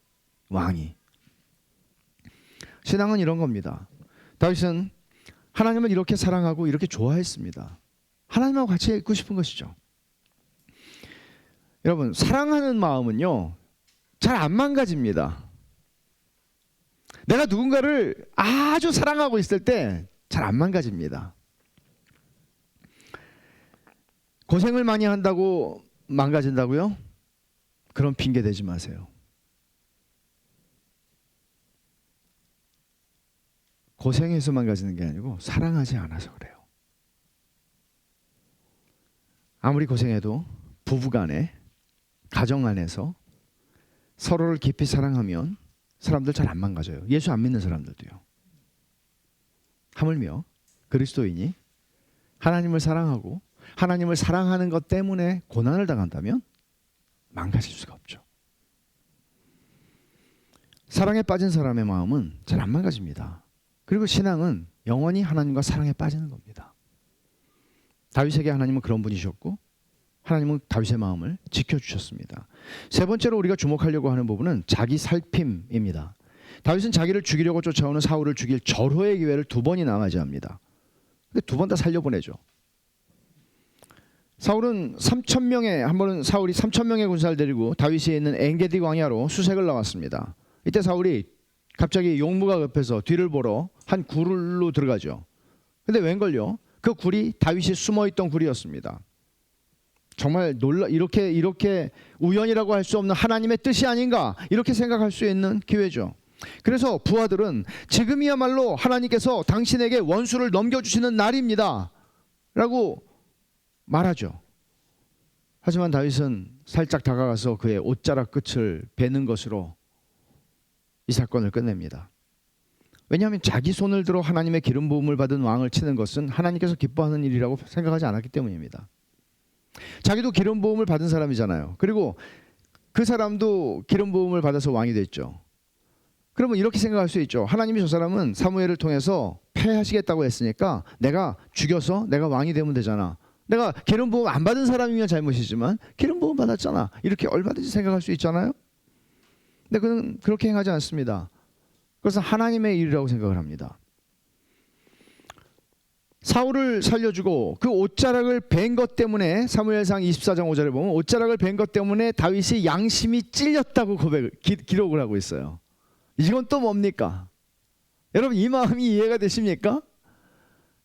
신앙은 이런 겁니다. 다윗은 하나님을 이렇게 사랑하고 이렇게 좋아했습니다. 하나님하고 같이 있고 싶은 것이죠. 여러분, 사랑하는 마음은요, 잘 안 망가집니다. 내가 누군가를 아주 사랑하고 있을 때 잘 안 망가집니다. 고생을 많이 한다고 망가진다고요? 그런 핑계 대지 마세요. 고생해서 망가지는 게 아니고 사랑하지 않아서 그래요. 아무리 고생해도 부부간에, 가정 안에서 서로를 깊이 사랑하면 사람들 잘 안 망가져요. 예수 안 믿는 사람들도요. 하물며 그리스도인이 하나님을 사랑하고 하나님을 사랑하는 것 때문에 고난을 당한다면 망가질 수가 없죠. 사랑에 빠진 사람의 마음은 잘 안 망가집니다. 그리고 신앙은 영원히 하나님과 사랑에 빠지는 겁니다. 다윗에게 하나님은 그런 분이셨고 하나님은 다윗의 마음을 지켜주셨습니다. 세 번째로 우리가 주목하려고 하는 부분은 자기 살핌입니다. 다윗은 자기를 죽이려고 쫓아오는 사울을 죽일 절호의 기회를 2번이나 맞이합니다. 근데 2번 다 살려보내죠. 사울은 3,000명의 한 번은 사울이 3,000명의 군사를 데리고 다윗이 있는 엔게디 광야로 수색을 나왔습니다. 이때 사울이 갑자기 용무가 급해서 뒤를 보러 한 굴로 들어가죠. 근데 웬걸요? 그 굴이 다윗이 숨어있던 굴이었습니다. 정말 이렇게 우연이라고 할 수 없는 하나님의 뜻이 아닌가 이렇게 생각할 수 있는 기회죠. 그래서 부하들은 지금이야말로 하나님께서 당신에게 원수를 넘겨주시는 날입니다 라고 말하죠. 하지만 다윗은 살짝 다가가서 그의 옷자락 끝을 베는 것으로 이 사건을 끝냅니다. 왜냐하면 자기 손을 들어 하나님의 기름 부음을 받은 왕을 치는 것은 하나님께서 기뻐하는 일이라고 생각하지 않았기 때문입니다. 자기도 기름 부음을 받은 사람이잖아요. 그리고 그 사람도 기름 부음을 받아서 왕이 됐죠. 그러면 이렇게 생각할 수 있죠. 하나님이 저 사람은 사무엘을 통해서 패하시겠다고 했으니까 내가 죽여서 내가 왕이 되면 되잖아. 내가 기름 부음 안 받은 사람이면 잘못이지만 기름 부음 받았잖아. 이렇게 얼마든지 생각할 수 있잖아요. 근데 그는 그렇게 행하지 않습니다. 그것은 하나님의 일이라고 생각을 합니다. 사울을 살려주고 그 옷자락을 벤 것 때문에 사무엘상 24장 5절에 보면 옷자락을 벤 것 때문에 다윗이 양심이 찔렸다고 기록을 하고 있어요. 이건 또 뭡니까? 여러분 이 마음이 이해가 되십니까?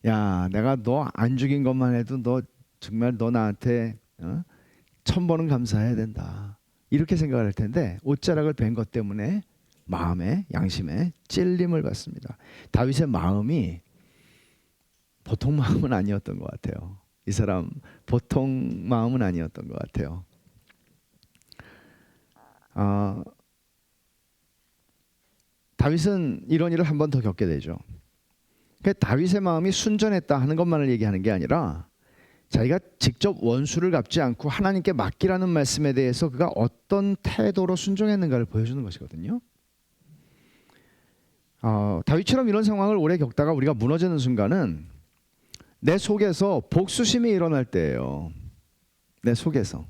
야, 내가 너 안 죽인 것만 해도 너 정말 너 나한테 1000번은 감사해야 된다. 이렇게 생각을 할 텐데 옷자락을 벤 것 때문에 마음에 양심에 찔림을 받습니다. 다윗의 마음이 보통 마음은 아니었던 것 같아요. 이 사람 보통 마음은 아니었던 것 같아요. 다윗은 이런 일을 한 번 더 겪게 되죠. 그러니까 다윗의 마음이 순전했다 하는 것만을 얘기하는 게 아니라 자기가 직접 원수를 갚지 않고 하나님께 맡기라는 말씀에 대해서 그가 어떤 태도로 순종했는가를 보여주는 것이거든요. 다윗처럼 이런 상황을 오래 겪다가 우리가 무너지는 순간은 내 속에서 복수심이 일어날 때예요. 내 속에서.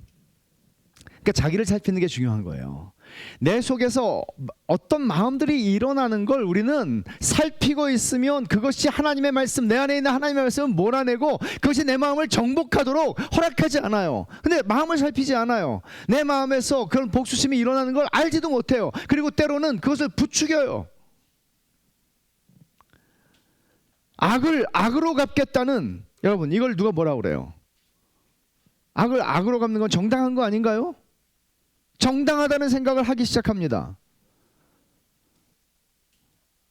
그러니까 자기를 살피는 게 중요한 거예요. 내 속에서 어떤 마음들이 일어나는 걸 우리는 살피고 있으면 그것이 하나님의 말씀, 내 안에 있는 하나님의 말씀을 몰아내고 그것이 내 마음을 정복하도록 허락하지 않아요. 근데 마음을 살피지 않아요. 내 마음에서 그런 복수심이 일어나는 걸 알지도 못해요. 그리고 때로는 그것을 부추겨요. 악을 악으로 갚겠다는, 여러분 이걸 누가 뭐라고 그래요? 악을 악으로 갚는 건 정당한 거 아닌가요? 정당하다는 생각을 하기 시작합니다.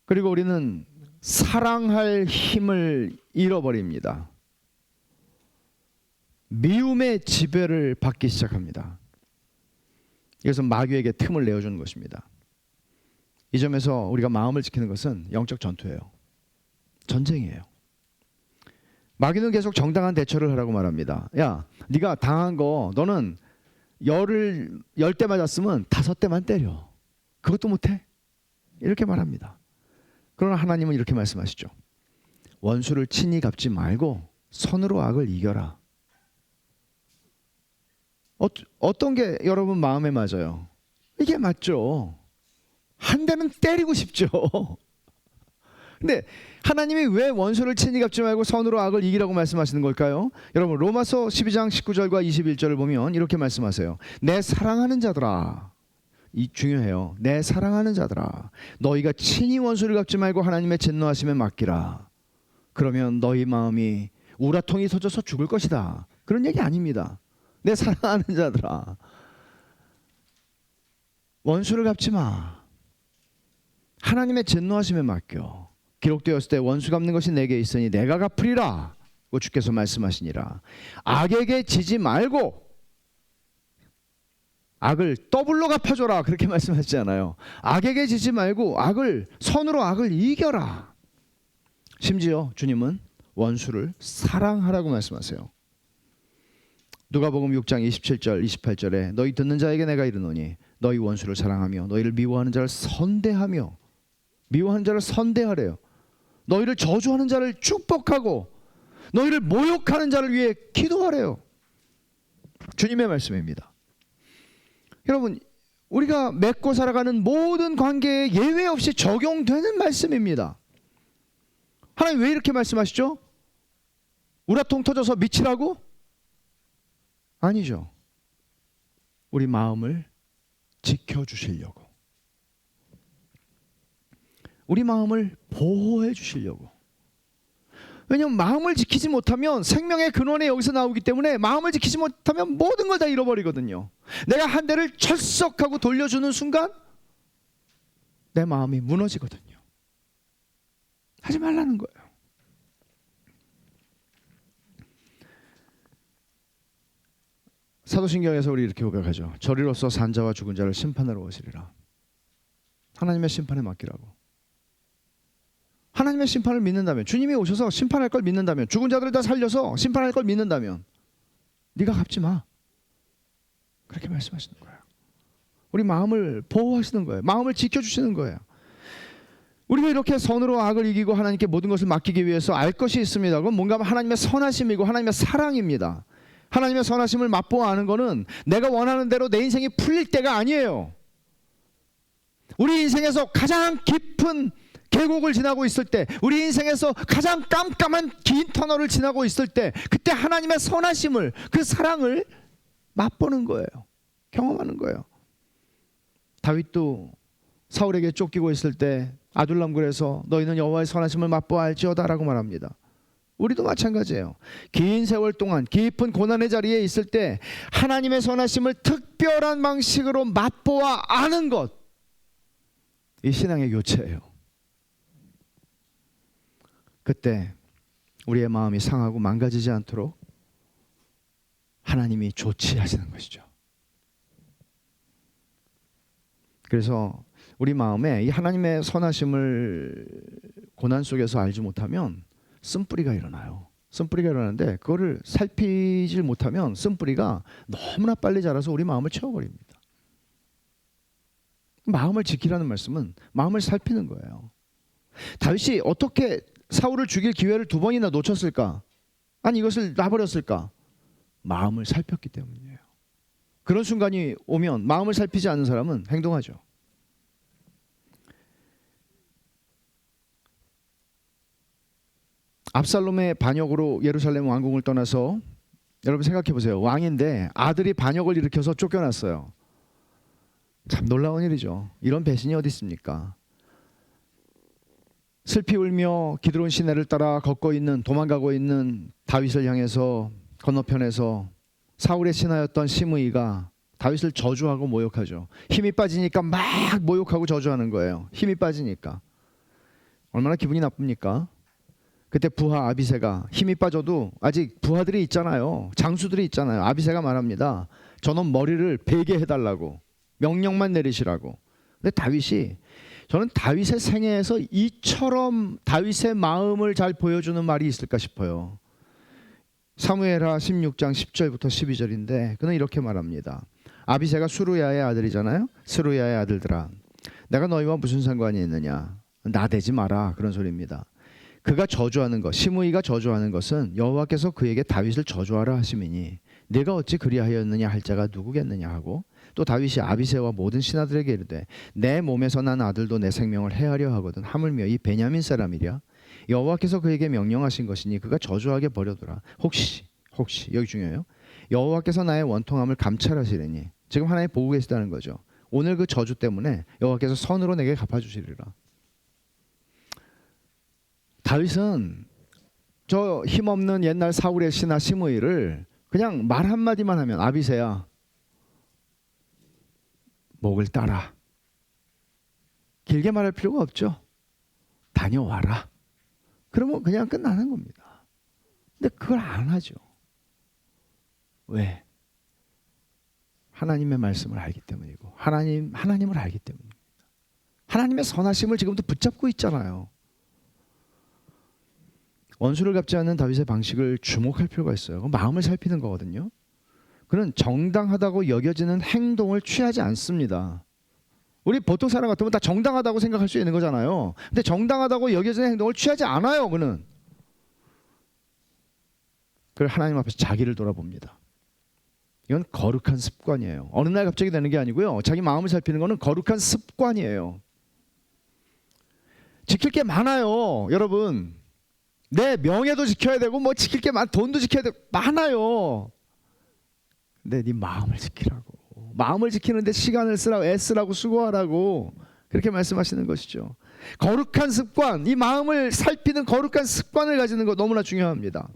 그리고 우리는 사랑할 힘을 잃어버립니다. 미움의 지배를 받기 시작합니다. 이것은 마귀에게 틈을 내어주는 것입니다. 이 점에서 우리가 마음을 지키는 것은 영적 전투예요. 전쟁이에요. 마귀는 계속 정당한 대처를 하라고 말합니다. 야, 네가 당한 거 너는 10대 맞았으면 5대만 때려. 그것도 못해? 이렇게 말합니다. 그러나 하나님은 이렇게 말씀하시죠. 원수를 친히 갚지 말고 선으로 악을 이겨라. 어떤 게 여러분 마음에 맞아요? 이게 맞죠. 한 대는 때리고 싶죠. 근데 하나님이 왜 원수를 친히 갚지 말고 선으로 악을 이기라고 말씀하시는 걸까요? 여러분 로마서 12장 19절과 21절을 보면 이렇게 말씀하세요. 내 사랑하는 자들아, 이 중요해요. 내 사랑하는 자들아, 너희가 친히 원수를 갚지 말고 하나님의 진노하심에 맡기라. 그러면 너희 마음이 우라통이 터져서 죽을 것이다. 그런 얘기 아닙니다. 내 사랑하는 자들아, 원수를 갚지 마. 하나님의 진노하심에 맡겨. 기록되었을 때 원수 갚는 것이 내게 있으니 내가 갚으리라 고 주께서 말씀하시니라. 악에게 지지 말고 악을 더블로 갚아줘라 그렇게 말씀하시잖아요. 악에게 지지 말고 선으로 악을 이겨라. 심지어 주님은 원수를 사랑하라고 말씀하세요. 누가복음 6장 27절 28절에 너희 듣는 자에게 내가 이르노니 너희 원수를 사랑하며 너희를 미워하는 자를 선대하며, 미워하는 자를 선대하래요. 너희를 저주하는 자를 축복하고 너희를 모욕하는 자를 위해 기도하래요. 주님의 말씀입니다. 여러분 우리가 맺고 살아가는 모든 관계에 예외 없이 적용되는 말씀입니다. 하나님 왜 이렇게 말씀하시죠? 우라통 터져서 미치라고? 아니죠. 우리 마음을 지켜주시려고, 우리 마음을 보호해 주시려고. 왜냐하면 마음을 지키지 못하면 생명의 근원이 여기서 나오기 때문에 마음을 지키지 못하면 모든 걸 다 잃어버리거든요. 내가 한 대를 철썩하고 돌려주는 순간 내 마음이 무너지거든요. 하지 말라는 거예요. 사도신경에서 우리 이렇게 고백하죠. 저리로서 산 자와 죽은 자를 심판하러 오시리라. 하나님의 심판에 맡기라고. 하나님의 심판을 믿는다면, 주님이 오셔서 심판할 걸 믿는다면, 죽은 자들을 다 살려서 심판할 걸 믿는다면 네가 갚지 마. 그렇게 말씀하시는 거예요. 우리 마음을 보호하시는 거예요. 마음을 지켜주시는 거예요. 우리가 이렇게 선으로 악을 이기고 하나님께 모든 것을 맡기기 위해서 알 것이 있습니다. 그건 뭔가 하나님의 선하심이고 하나님의 사랑입니다. 하나님의 선하심을 맛보아 아는 것은 내가 원하는 대로 내 인생이 풀릴 때가 아니에요. 우리 인생에서 가장 깊은 계곡을 지나고 있을 때, 우리 인생에서 가장 깜깜한 긴 터널을 지나고 있을 때, 그때 하나님의 선하심을, 그 사랑을 맛보는 거예요. 경험하는 거예요. 다윗도 사울에게 쫓기고 있을 때 아둘람굴에서 너희는 여호와의 선하심을 맛보아 알지어다라고 말합니다. 우리도 마찬가지예요. 긴 세월 동안 깊은 고난의 자리에 있을 때 하나님의 선하심을 특별한 방식으로 맛보아 아는 것, 이 신앙의 교체예요. 그때 우리의 마음이 상하고 망가지지 않도록 하나님이 조치하시는 것이죠. 그래서 우리 마음에 이 하나님의 선하심을 고난 속에서 알지 못하면 쓴뿌리가 일어나요. 쓴뿌리가 일어나는데 그거를 살피질 못하면 쓴뿌리가 너무나 빨리 자라서 우리 마음을 채워버립니다. 마음을 지키라는 말씀은 마음을 살피는 거예요. 다윗이 어떻게 사울을 죽일 기회를 2번이나 놓쳤을까? 아니 이것을 놔버렸을까? 마음을 살폈기 때문이에요. 그런 순간이 오면 마음을 살피지 않는 사람은 행동하죠. 압살롬의 반역으로 예루살렘 왕궁을 떠나서, 여러분 생각해 보세요. 왕인데 아들이 반역을 일으켜서 쫓겨났어요. 참 놀라운 일이죠. 이런 배신이 어디 있습니까? 슬피 울며 기드론 시내를 따라 도망가고 있는 다윗을 향해서 건너편에서 사울의 신하였던 시므이가 다윗을 저주하고 모욕하죠. 힘이 빠지니까 막 모욕하고 저주하는 거예요. 힘이 빠지니까. 얼마나 기분이 나쁩니까? 그때 부하 아비새가, 힘이 빠져도 아직 부하들이 있잖아요. 장수들이 있잖아요. 아비새가 말합니다. 저놈 머리를 베게 해달라고, 명령만 내리시라고. 근데 다윗이, 저는 다윗의 생애에서 이처럼 다윗의 마음을 잘 보여주는 말이 있을까 싶어요. 사무엘하 16장 10절부터 12절인데 그는 이렇게 말합니다. 아비새가 수루야의 아들이잖아요. 스루야의 아들들아, 내가 너희와 무슨 상관이 있느냐? 나대지 마라, 그런 소리입니다. 그가 저주하는 것, 시므이가 저주하는 것은 여호와께서 그에게 다윗을 저주하라 하심이니 네가 어찌 그리하였느냐 할 자가 누구겠느냐 하고, 또 다윗이 아비새와 모든 신하들에게 이르되 내 몸에서 난 아들도 내 생명을 해하려 하거든 하물며 이 베냐민 사람이랴. 여호와께서 그에게 명령하신 것이니 그가 저주하게 버려두라. 혹시 여기 중요해요. 여호와께서 나의 원통함을 감찰하시리니, 지금 하나님 보고 계시다는 거죠. 오늘 그 저주 때문에 여호와께서 선으로 내게 갚아주시리라. 다윗은 저 힘없는 옛날 사울의 신하 시므이를 그냥 말 한마디만 하면 아비새야 목을 따라, 길게 말할 필요가 없죠. 다녀와라. 그러면 그냥 끝나는 겁니다. 근데 그걸 안 하죠. 왜? 하나님의 말씀을 알기 때문이고 하나님을 알기 때문입니다. 하나님의 선하심을 지금도 붙잡고 있잖아요. 원수를 갚지 않는 다윗의 방식을 주목할 필요가 있어요. 마음을 살피는 거거든요. 그는 정당하다고 여겨지는 행동을 취하지 않습니다. 우리 보통 사람 같으면 다 정당하다고 생각할 수 있는 거잖아요. 근데 정당하다고 여겨지는 행동을 취하지 않아요. 그는 그걸 하나님 앞에서 자기를 돌아봅니다. 이건 거룩한 습관이에요. 어느 날 갑자기 되는 게 아니고요. 자기 마음을 살피는 거는 거룩한 습관이에요. 지킬 게 많아요, 여러분. 내 명예도 지켜야 되고 뭐 지킬 게 돈도 지켜야 되고 많아요. 근데 네 마음을 지키라고. 마음을 지키는데 시간을 쓰라고, 애쓰라고, 수고하라고, 그렇게 말씀하시는 것이죠. 거룩한 습관, 이 마음을 살피는 거룩한 습관을 가지는 거 너무나 중요합니다.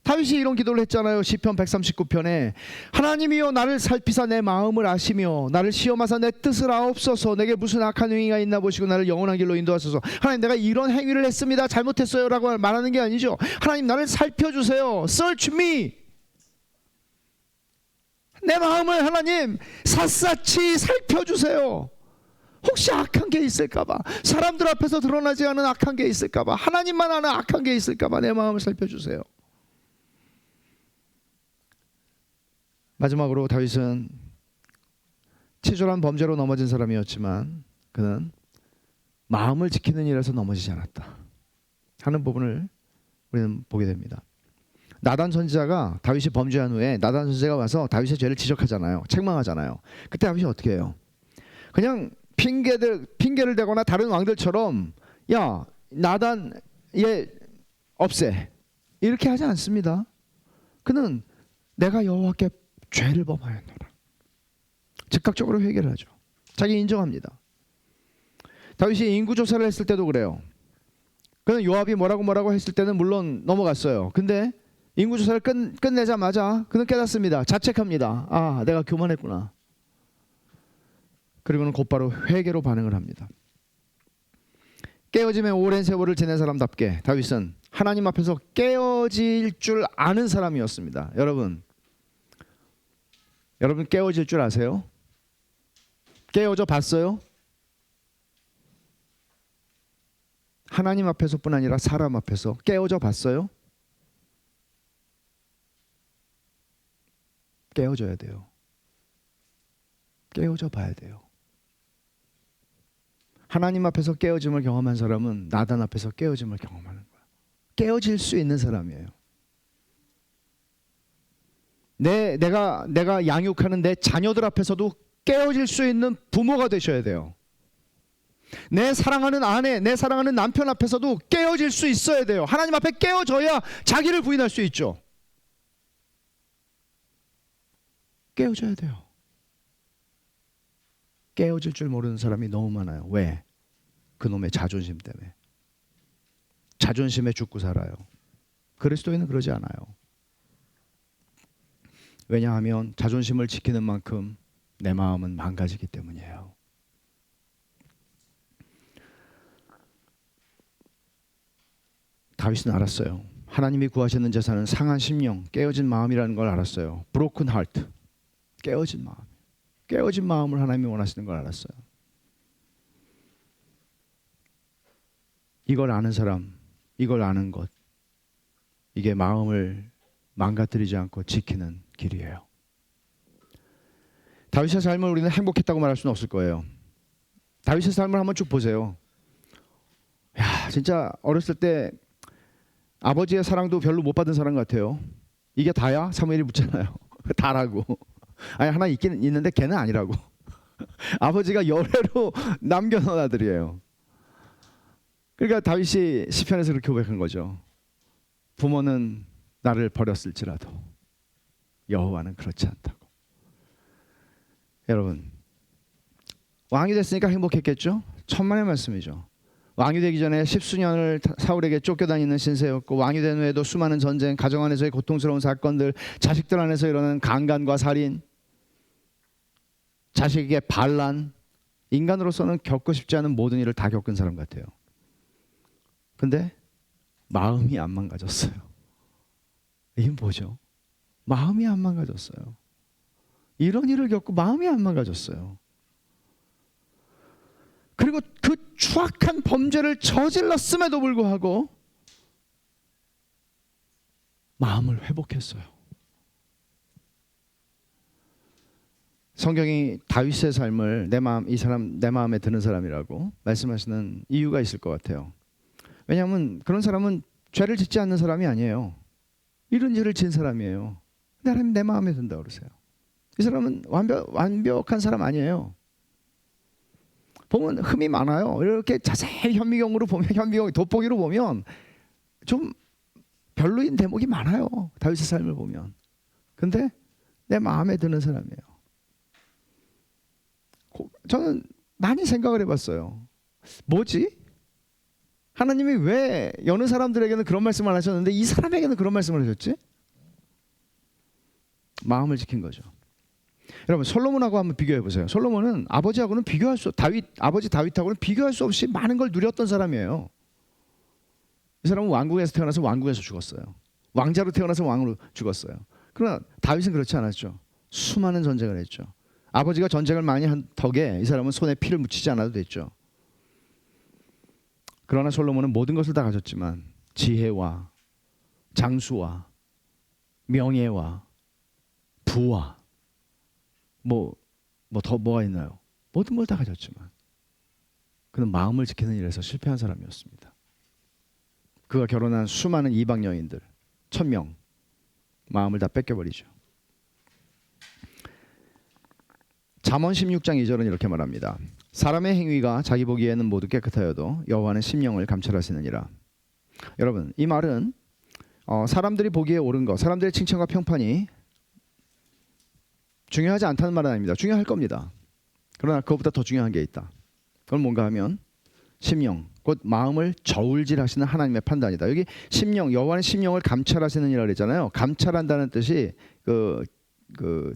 다윗이 이런 기도를 했잖아요. 시편 139편에 하나님이여 나를 살피사 내 마음을 아시며 나를 시험하사 내 뜻을 아옵소서. 내게 무슨 악한 행위가 있나 보시고 나를 영원한 길로 인도하소서. 하나님, 내가 이런 행위를 했습니다, 잘못했어요 라고 말하는 게 아니죠. 하나님, 나를 살펴주세요. Search me. 내 마음을 하나님 샅샅이 살펴주세요. 혹시 악한 게 있을까봐, 사람들 앞에서 드러나지 않은 악한 게 있을까봐, 하나님만 아는 악한 게 있을까봐 내 마음을 살펴주세요. 마지막으로 다윗은 치졸한 범죄로 넘어진 사람이었지만 그는 마음을 지키는 일에서 넘어지지 않았다 하는 부분을 우리는 보게 됩니다. 나단 선지자가 다윗이 범죄한 후에 나단 선지자가 와서 다윗의 죄를 지적하잖아요. 책망하잖아요. 그때 다윗이 어떻게 해요? 그냥 핑계를 대거나 다른 왕들처럼 야 나단 얘 없애 이렇게 하지 않습니다. 그는 내가 여호와께 죄를 범하였노라. 즉각적으로 회개를 하죠. 자기 인정합니다. 다윗이 인구조사를 했을 때도 그래요. 그는 요압이 뭐라고 했을 때는 물론 넘어갔어요. 근데 인구조사를 끝내자마자 그는 깨닫습니다. 자책합니다. 아, 내가 교만했구나. 그리고는 곧바로 회개로 반응을 합니다. 깨어짐에 오랜 세월을 지낸 사람답게 다윗은 하나님 앞에서 깨어질 줄 아는 사람이었습니다. 여러분 깨어질 줄 아세요? 깨어져 봤어요? 하나님 앞에서뿐 아니라 사람 앞에서 깨어져 봤어요? 깨어져야 돼요. 깨어져 봐야 돼요. 하나님 앞에서 깨어짐을 경험한 사람은 나단 앞에서 깨어짐을 경험하는 거야. 깨어질 수 있는 사람이에요. 내가 양육하는 내 자녀들 앞에서도 깨어질 수 있는 부모가 되셔야 돼요. 내 사랑하는 아내, 내 사랑하는 남편 앞에서도 깨어질 수 있어야 돼요. 하나님 앞에 깨어져야 자기를 부인할 수 있죠. 깨어져야 돼요. 깨어질 줄 모르는 사람이 너무 많아요. 왜? 그놈의 자존심 때문에. 자존심에 죽고 살아요. 그리스도인은 그러지 않아요. 왜냐하면 자존심을 지키는 만큼 내 마음은 망가지기 때문이에요. 다윗은 알았어요. 하나님이 구하시는 제사는 상한 심령, 깨어진 마음이라는 걸 알았어요. Broken heart, 깨어진 마음. 깨어진 마음을 하나님이 원하시는 걸 알았어요. 이걸 아는 사람, 이걸 아는 것, 이게 마음을 망가뜨리지 않고 지키는 길이에요. 다윗의 삶을 우리는 행복했다고 말할 수는 없을 거예요. 다윗의 삶을 한번 쭉 보세요. 야, 진짜 어렸을 때 아버지의 사랑도 별로 못 받은 사람 같아요. 이게 다야? 사무엘이 묻잖아요. 다라고. 아니, 하나 있긴 있는데 걔는 아니라고. 아버지가 열애로 남겨놓은 아들이에요. 그러니까 다윗이 시편에서 그렇게 고백한 거죠. 부모는 나를 버렸을지라도 여호와는 그렇지 않다고. 여러분, 왕이 됐으니까 행복했겠죠? 천만의 말씀이죠. 왕이 되기 전에 십수년을 사울에게 쫓겨다니는 신세였고, 왕이 된 후에도 수많은 전쟁, 가정 안에서의 고통스러운 사건들, 자식들 안에서 일어나는 강간과 살인, 자식에게 반란, 인간으로서는 겪고 싶지 않은 모든 일을 다 겪은 사람 같아요. 근데 마음이 안 망가졌어요. 이게 뭐죠? 마음이 안 망가졌어요. 이런 일을 겪고 마음이 안 망가졌어요. 그리고 그 추악한 범죄를 저질렀음에도 불구하고 마음을 회복했어요. 성경이 다윗의 삶을 이 사람 내 마음에 드는 사람이라고 말씀하시는 이유가 있을 것 같아요. 왜냐하면 그런 사람은 죄를 짓지 않는 사람이 아니에요. 이런 죄를 지은 사람이에요. 근데 하나님 내 마음에 든다고 그러세요. 이 사람은 완벽한 사람 아니에요. 보면 흠이 많아요. 이렇게 자세히 현미경으로 보면, 현미경 돋보기로 보면 좀 별로인 대목이 많아요. 다윗의 삶을 보면. 근데 내 마음에 드는 사람이에요. 저는 많이 생각을 해봤어요. 뭐지? 하나님이 왜 여느 사람들에게는 그런 말씀을 하셨는데 이 사람에게는 그런 말씀을 하셨지? 마음을 지킨 거죠. 여러분, 솔로몬하고 한번 비교해 보세요. 솔로몬은 아버지하고는 비교할 수, 아버지 다윗하고는 비교할 수 없이 많은 걸 누렸던 사람이에요. 이 사람은 왕궁에서 태어나서 왕궁에서 죽었어요. 왕자로 태어나서 왕으로 죽었어요. 그러나 다윗은 그렇지 않았죠. 수많은 전쟁을 했죠. 아버지가 전쟁을 많이 한 덕에 이 사람은 손에 피를 묻히지 않아도 됐죠. 그러나 솔로몬은 모든 것을 다 가졌지만 지혜와 장수와 명예와 부와 뭐가 있나요? 모든 걸 다 가졌지만 그는 마음을 지키는 일에서 실패한 사람이었습니다. 그가 결혼한 수많은 이방 여인들 1000명 마음을 다 뺏겨버리죠. 잠언 16장 2절은 이렇게 말합니다. 사람의 행위가 자기 보기에는 모두 깨끗하여도 여호와는 심령을 감찰하시느니라. 여러분, 이 말은 사람들이 보기에 옳은 것, 사람들의 칭찬과 평판이 중요하지 않다는 말은 아닙니다. 중요할 겁니다. 그러나 그것보다 더 중요한 게 있다. 그건 뭔가 하면 심령, 곧 마음을 저울질하시는 하나님의 판단이다. 여기 심령, 여호와는 심령을 감찰하시느니라 그랬잖아요. 감찰한다는 뜻이 그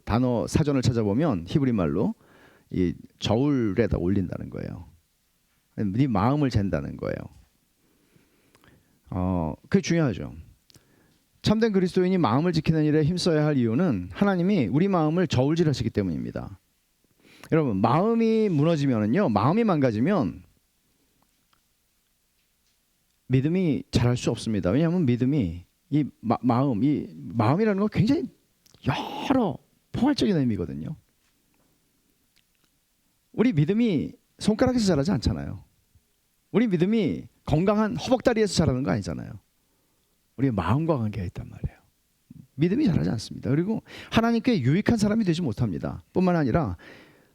단어 사전을 찾아보면 히브리 말로 이 저울에다 올린다는 거예요. 네 마음을 잰다는 거예요. 그게 중요하죠. 참된 그리스도인이 마음을 지키는 일에 힘써야 할 이유는 하나님이 우리 마음을 저울질하시기 때문입니다. 여러분, 마음이 무너지면은요, 마음이 망가지면 믿음이 잘할 수 없습니다. 왜냐하면 믿음이 이 마음이라는 건 굉장히 여러 포괄적인 의미거든요. 우리 믿음이 손가락에서 자라지 않잖아요. 우리 믿음이 건강한 허벅다리에서 자라는 거 아니잖아요. 우리의 마음과 관계가 있단 말이에요. 믿음이 자라지 않습니다. 그리고 하나님께 유익한 사람이 되지 못합니다. 뿐만 아니라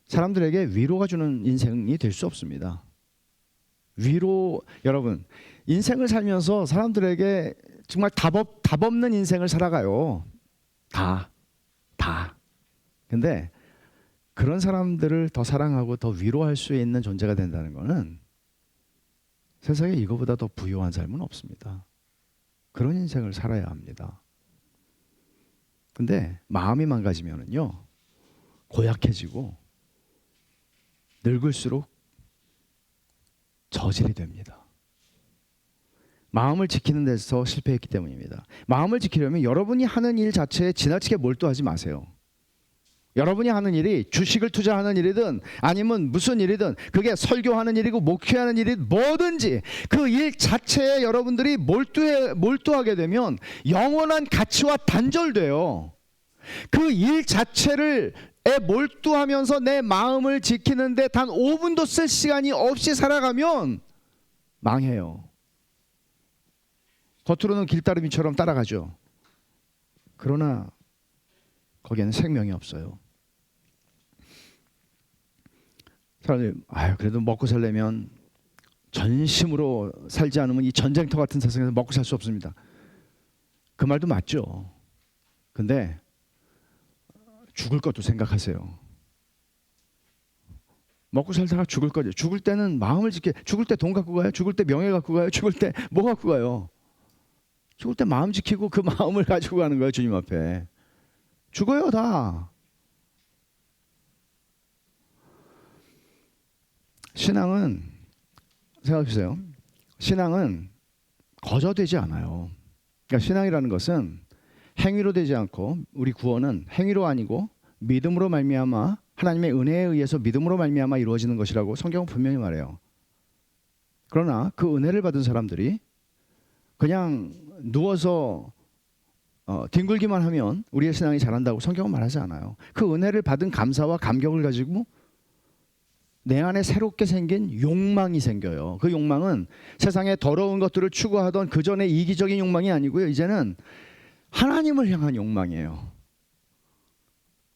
사람들에게 위로가 주는 인생이 될 수 없습니다. 여러분, 인생을 살면서 사람들에게 정말 답 없는 인생을 살아가요. 다. 근데 그런 사람들을 더 사랑하고 더 위로할 수 있는 존재가 된다는 것은 세상에 이거보다 더 부유한 삶은 없습니다. 그런 인생을 살아야 합니다. 근데 마음이 망가지면은요, 고약해지고 늙을수록 저질이 됩니다. 마음을 지키는 데서 실패했기 때문입니다. 마음을 지키려면 여러분이 하는 일 자체에 지나치게 몰두하지 마세요. 여러분이 하는 일이 주식을 투자하는 일이든 아니면 무슨 일이든 그게 설교하는 일이고 목회하는 일이든 뭐든지 그 일 자체에 여러분들이 몰두하게 되면 영원한 가치와 단절돼요. 그 일 자체를 몰두하면서 내 마음을 지키는데 단 5분도 쓸 시간이 없이 살아가면 망해요. 겉으로는 길따르미처럼 따라가죠. 그러나 거기에는 생명이 없어요. 사람들이 그래도 먹고 살려면 전심으로 살지 않으면 이 전쟁터 같은 세상에서 먹고 살 수 없습니다. 그 말도 맞죠. 근데 죽을 것도 생각하세요. 먹고 살다가 죽을 거죠. 죽을 때는 마음을 죽을 때 돈 갖고 가요? 죽을 때 명예 갖고 가요? 죽을 때 뭐 갖고 가요? 죽을 때 마음 지키고 그 마음을 가지고 가는 거예요. 주님 앞에. 죽어요 다. 신앙은 생각해보세요. 신앙은 거저되지 않아요. 그러니까 신앙이라는 것은 행위로 되지 않고 우리 구원은 행위로 아니고 믿음으로 말미암아 하나님의 은혜에 의해서 믿음으로 말미암아 이루어지는 것이라고 성경은 분명히 말해요. 그러나 그 은혜를 받은 사람들이 그냥 누워서 뒹굴기만 하면 우리의 신앙이 자란다고 성경은 말하지 않아요. 그 은혜를 받은 감사와 감격을 가지고 내 안에 새롭게 생긴 욕망이 생겨요. 그 욕망은 세상의 더러운 것들을 추구하던 그 전의 이기적인 욕망이 아니고요. 이제는 하나님을 향한 욕망이에요.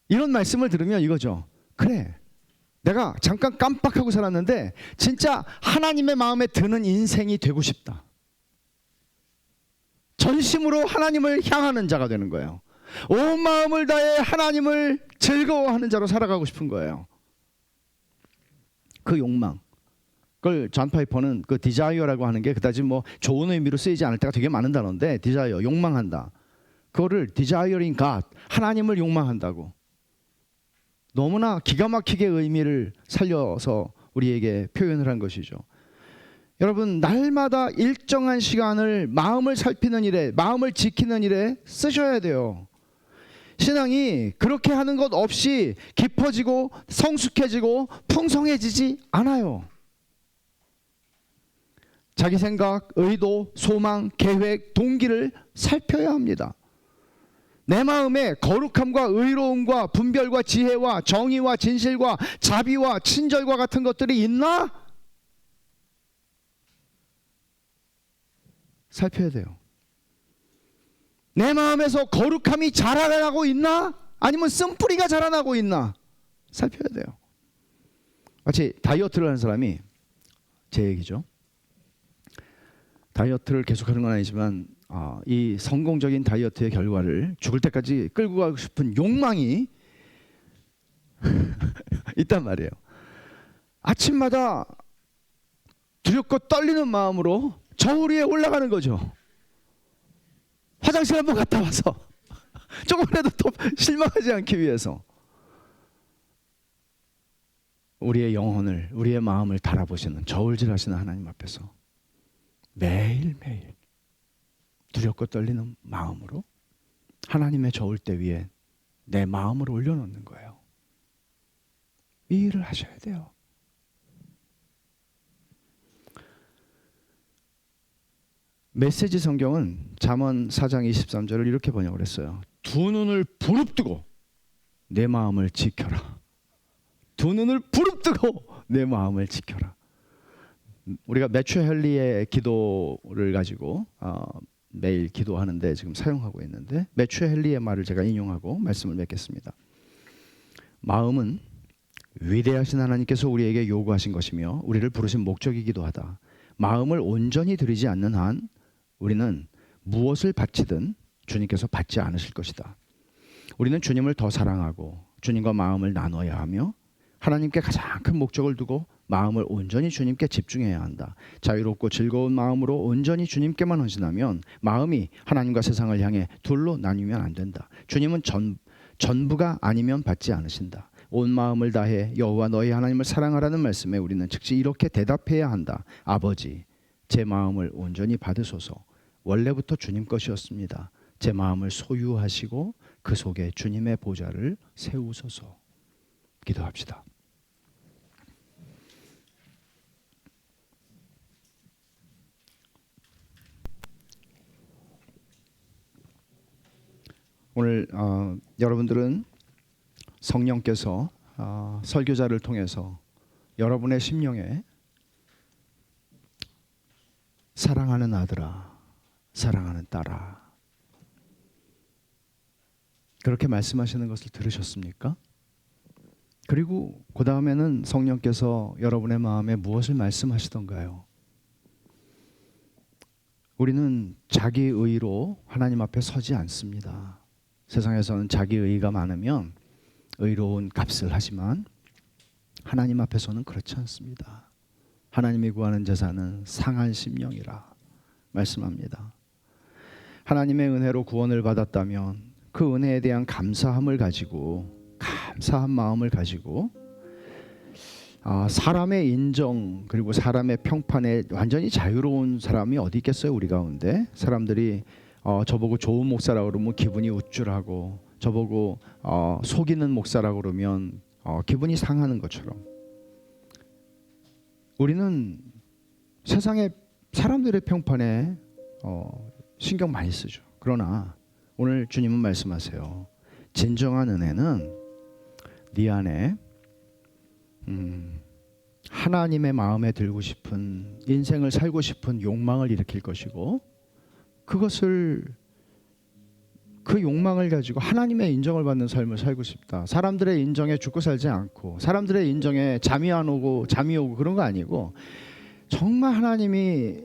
이런 말씀을 들으면 이거죠. 그래, 내가 잠깐 깜빡하고 살았는데 진짜 하나님의 마음에 드는 인생이 되고 싶다. 전심으로 하나님을 향하는 자가 되는 거예요. 온 마음을 다해 하나님을 즐거워하는 자로 살아가고 싶은 거예요. 그 욕망, 그걸 존 파이퍼는 그 디자이어라고 하는 게 그다지 뭐 좋은 의미로 쓰이지 않을 때가 되게 많은 단어인데, 디자이어, 욕망한다. 그거를 디자이어링 갓, 하나님을 욕망한다고. 너무나 기가 막히게 의미를 살려서 우리에게 표현을 한 것이죠. 여러분, 날마다 일정한 시간을 마음을 살피는 일에, 마음을 지키는 일에 쓰셔야 돼요. 신앙이 그렇게 하는 것 없이 깊어지고 성숙해지고 풍성해지지 않아요. 자기 생각, 의도, 소망, 계획, 동기를 살펴야 합니다. 내 마음에 거룩함과 의로움과 분별과 지혜와 정의와 진실과 자비와 친절과 같은 것들이 있나? 살펴야 돼요. 내 마음에서 거룩함이 자라나고 있나? 아니면 쓴뿌리가 자라나고 있나? 살펴야 돼요. 마치 다이어트를 하는 사람이, 제 얘기죠. 다이어트를 계속하는 건 아니지만 이 성공적인 다이어트의 결과를 죽을 때까지 끌고 가고 싶은 욕망이 있단 말이에요. 아침마다 두렵고 떨리는 마음으로 저울 위에 올라가는 거죠. 화장실 한번 갔다 와서 조금이라도 더 실망하지 않기 위해서. 우리의 영혼을, 우리의 마음을 달아보시는, 저울질하시는 하나님 앞에서 매일매일 두렵고 떨리는 마음으로 하나님의 저울대 위에 내 마음을 올려놓는 거예요. 이 일을 하셔야 돼요. 메시지 성경은 잠언 4장 23절을 이렇게 번역을 했어요. 두 눈을 부릅뜨고 내 마음을 지켜라. 두 눈을 부릅뜨고 내 마음을 지켜라. 우리가 매추 헨리의 기도를 가지고 매일 기도하는데 지금 사용하고 있는데, 매추 헨리의 말을 제가 인용하고 말씀을 맺겠습니다. 마음은 위대하신 하나님께서 우리에게 요구하신 것이며 우리를 부르신 목적이기도 하다. 마음을 온전히 드리지 않는 한 우리는 무엇을 바치든 주님께서 받지 않으실 것이다. 우리는 주님을 더 사랑하고 주님과 마음을 나눠야 하며 하나님께 가장 큰 목적을 두고 마음을 온전히 주님께 집중해야 한다. 자유롭고 즐거운 마음으로 온전히 주님께만 헌신하면 마음이 하나님과 세상을 향해 둘로 나뉘면 안 된다. 주님은 전부가 아니면 받지 않으신다. 온 마음을 다해 여호와 너희 하나님을 사랑하라는 말씀에 우리는 즉시 이렇게 대답해야 한다. 아버지, 제 마음을 온전히 받으소서. 원래부터 주님 것이었습니다. 제 마음을 소유하시고 그 속에 주님의 보좌를 세우소서. 기도합시다. 오늘 여러분들은 성령께서 설교자를 통해서 여러분의 심령에 사랑하는 아들아, 사랑하는 딸아, 그렇게 말씀하시는 것을 들으셨습니까? 그리고 그 다음에는 성령께서 여러분의 마음에 무엇을 말씀하시던가요? 우리는 자기 의로 하나님 앞에 서지 않습니다. 세상에서는 자기 의가 많으면 의로운 값을 하지만 하나님 앞에서는 그렇지 않습니다. 하나님이 구하는 제사는 상한 심령이라 말씀합니다. 하나님의 은혜로 구원을 받았다면 그 은혜에 대한 감사함을 가지고, 감사한 마음을 가지고 사람의 인정 그리고 사람의 평판에 완전히 자유로운 사람이 어디 있겠어요? 우리 가운데 사람들이 저보고 좋은 목사라고 그러면 기분이 우쭐하고, 저보고 속이는 목사라고 그러면 기분이 상하는 것처럼, 우리는 세상의 사람들의 평판에 신경 많이 쓰죠. 그러나 오늘 주님은 말씀하세요. 진정한 은혜는 네 안에 하나님의 마음에 들고 싶은, 인생을 살고 싶은 욕망을 일으킬 것이고, 그 욕망을 가지고 하나님의 인정을 받는 삶을 살고 싶다. 사람들의 인정에 죽고 살지 않고, 사람들의 인정에 잠이 오고 그런 거 아니고, 정말 하나님이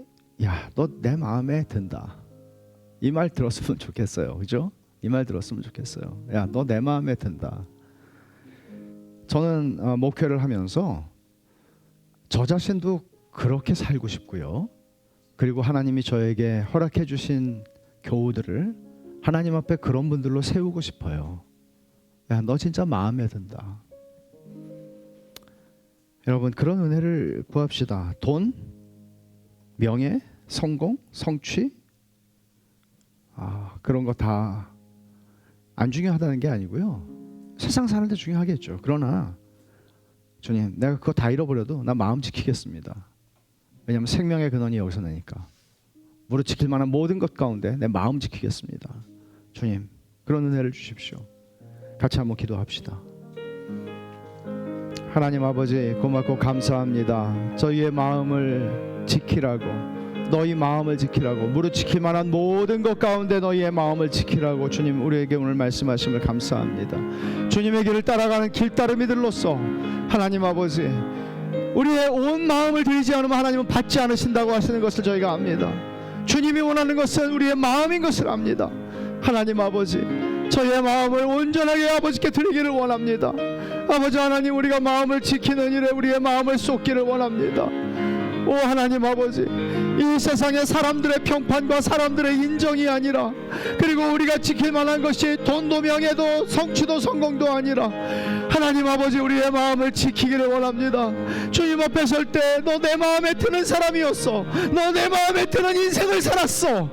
야, 너 내 마음에 든다, 이 말 들었으면 좋겠어요. 그죠? 이 말 들었으면 좋겠어요. 야, 너 내 마음에 든다. 저는 목회를 하면서 저 자신도 그렇게 살고 싶고요. 그리고 하나님이 저에게 허락해 주신 교우들을 하나님 앞에 그런 분들로 세우고 싶어요. 야, 너 진짜 마음에 든다. 여러분, 그런 은혜를 구합시다. 돈, 명예, 성공, 성취, 그런 거 다 안 중요하다는 게 아니고요. 세상 사는데 중요하겠죠. 그러나 주님, 내가 그거 다 잃어버려도 나 마음 지키겠습니다. 왜냐하면 생명의 근원이 여기서 나니까. 무릇 지킬 만한 모든 것 가운데 내 마음 지키겠습니다. 주님, 그런 은혜를 주십시오. 같이 한번 기도합시다. 하나님 아버지, 고맙고 감사합니다. 저희의 마음을 지키라고, 너희 마음을 지키라고, 무릇 지킬 만한 모든 것 가운데 너희의 마음을 지키라고 주님 우리에게 오늘 말씀하심을 감사합니다. 주님의 길을 따라가는 길따름이들로서 하나님 아버지, 우리의 온 마음을 드리지 않으면 하나님은 받지 않으신다고 하시는 것을 저희가 압니다. 주님이 원하는 것은 우리의 마음인 것을 압니다. 하나님 아버지, 저희의 마음을 온전하게 아버지께 드리기를 원합니다. 아버지 하나님, 우리가 마음을 지키는 일에 우리의 마음을 쏟기를 원합니다. 오 하나님 아버지, 이 세상의 사람들의 평판과 사람들의 인정이 아니라, 그리고 우리가 지킬 만한 것이 돈도 명예도 성취도 성공도 아니라 하나님 아버지, 우리의 마음을 지키기를 원합니다. 주님 앞에 설 때 너 내 마음에 드는 사람이었어, 너 내 마음에 드는 인생을 살았어,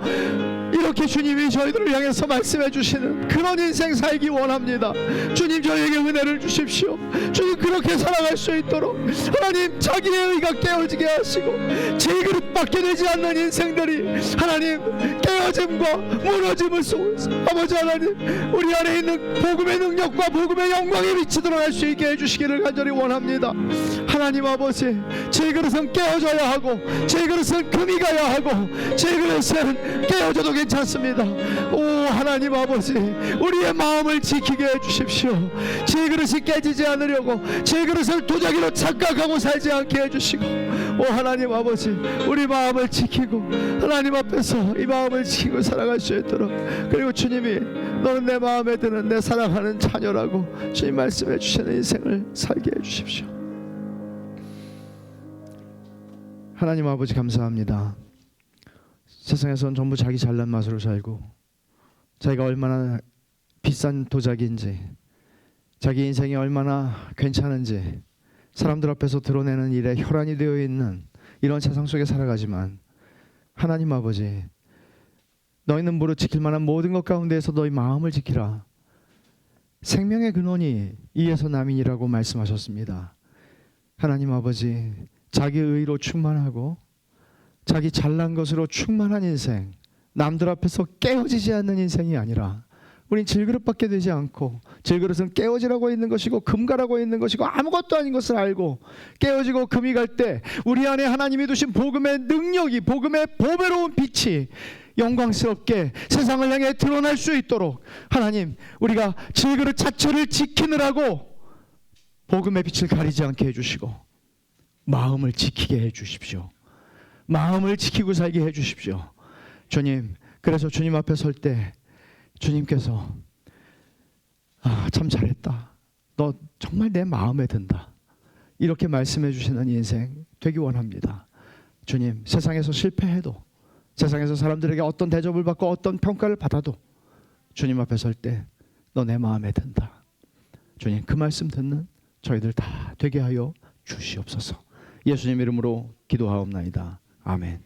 이렇게 주님이 저희들을 향해서 말씀해 주시는 그런 인생 살기 원합니다. 주님, 저희에게 은혜를 주십시오. 주님, 그렇게 살아갈 수 있도록 하나님, 자기의 의가 깨어지게 하시고 제그릇밖에 되지 않는 인생들이 하나님 깨어짐과 무너짐을 속에서 아버지 하나님, 우리 안에 있는 복음의 능력과 복음의 영광에 비치도록 할 수 있게 해주시기를 간절히 원합니다. 하나님 아버지, 제그릇은 깨어져야 하고, 제그릇은 금이 가야 하고, 제그릇은 깨어져도 괜찮습니다. 오 하나님 아버지, 우리의 마음을 지키게 해주십시오. 제그릇이 깨지지 않으려고 제그릇을 도자기로 착각하고 살지 않게 해주시고, 오 하나님 아버지, 우리 마음을 지키고 하나님 앞에서 이 마음을 지키고 살아갈 수 있도록, 그리고 주님이 너는 내 마음에 드는 내 사랑하는 자녀라고 주님 말씀해 주시는 인생을 살게 해주십시오. 하나님 아버지, 감사합니다. 세상에서는 전부 자기 잘난 맛으로 살고, 자기가 얼마나 비싼 도자기인지, 자기 인생이 얼마나 괜찮은지 사람들 앞에서 드러내는 일에 혈안이 되어 있는 이런 세상 속에 살아가지만, 하나님 아버지, 너희는 무릇 지킬 만한 모든 것 가운데에서 너희 마음을 지키라. 생명의 근원이 이에서 남이니라고 말씀하셨습니다. 하나님 아버지, 자기 의로 충만하고 자기 잘난 것으로 충만한 인생, 남들 앞에서 깨어지지 않는 인생이 아니라 우린 질그릇밖에 되지 않고, 질그릇은 깨어지라고 있는 것이고 금가라고 있는 것이고 아무것도 아닌 것을 알고 깨어지고 금이 갈 때 우리 안에 하나님이 두신 복음의 능력이, 복음의 보배로운 빛이 영광스럽게 세상을 향해 드러날 수 있도록 하나님, 우리가 질그릇 자체를 지키느라고 복음의 빛을 가리지 않게 해주시고 마음을 지키게 해주십시오. 마음을 지키고 살게 해주십시오. 주님, 그래서 주님 앞에 설 때 주님께서 참 잘했다, 너 정말 내 마음에 든다, 이렇게 말씀해 주시는 인생 되기 원합니다. 주님, 세상에서 실패해도, 세상에서 사람들에게 어떤 대접을 받고 어떤 평가를 받아도 주님 앞에 설 때 너 내 마음에 든다. 주님, 그 말씀 듣는 저희들 다 되게 하여 주시옵소서. 예수님 이름으로 기도하옵나이다. 아멘.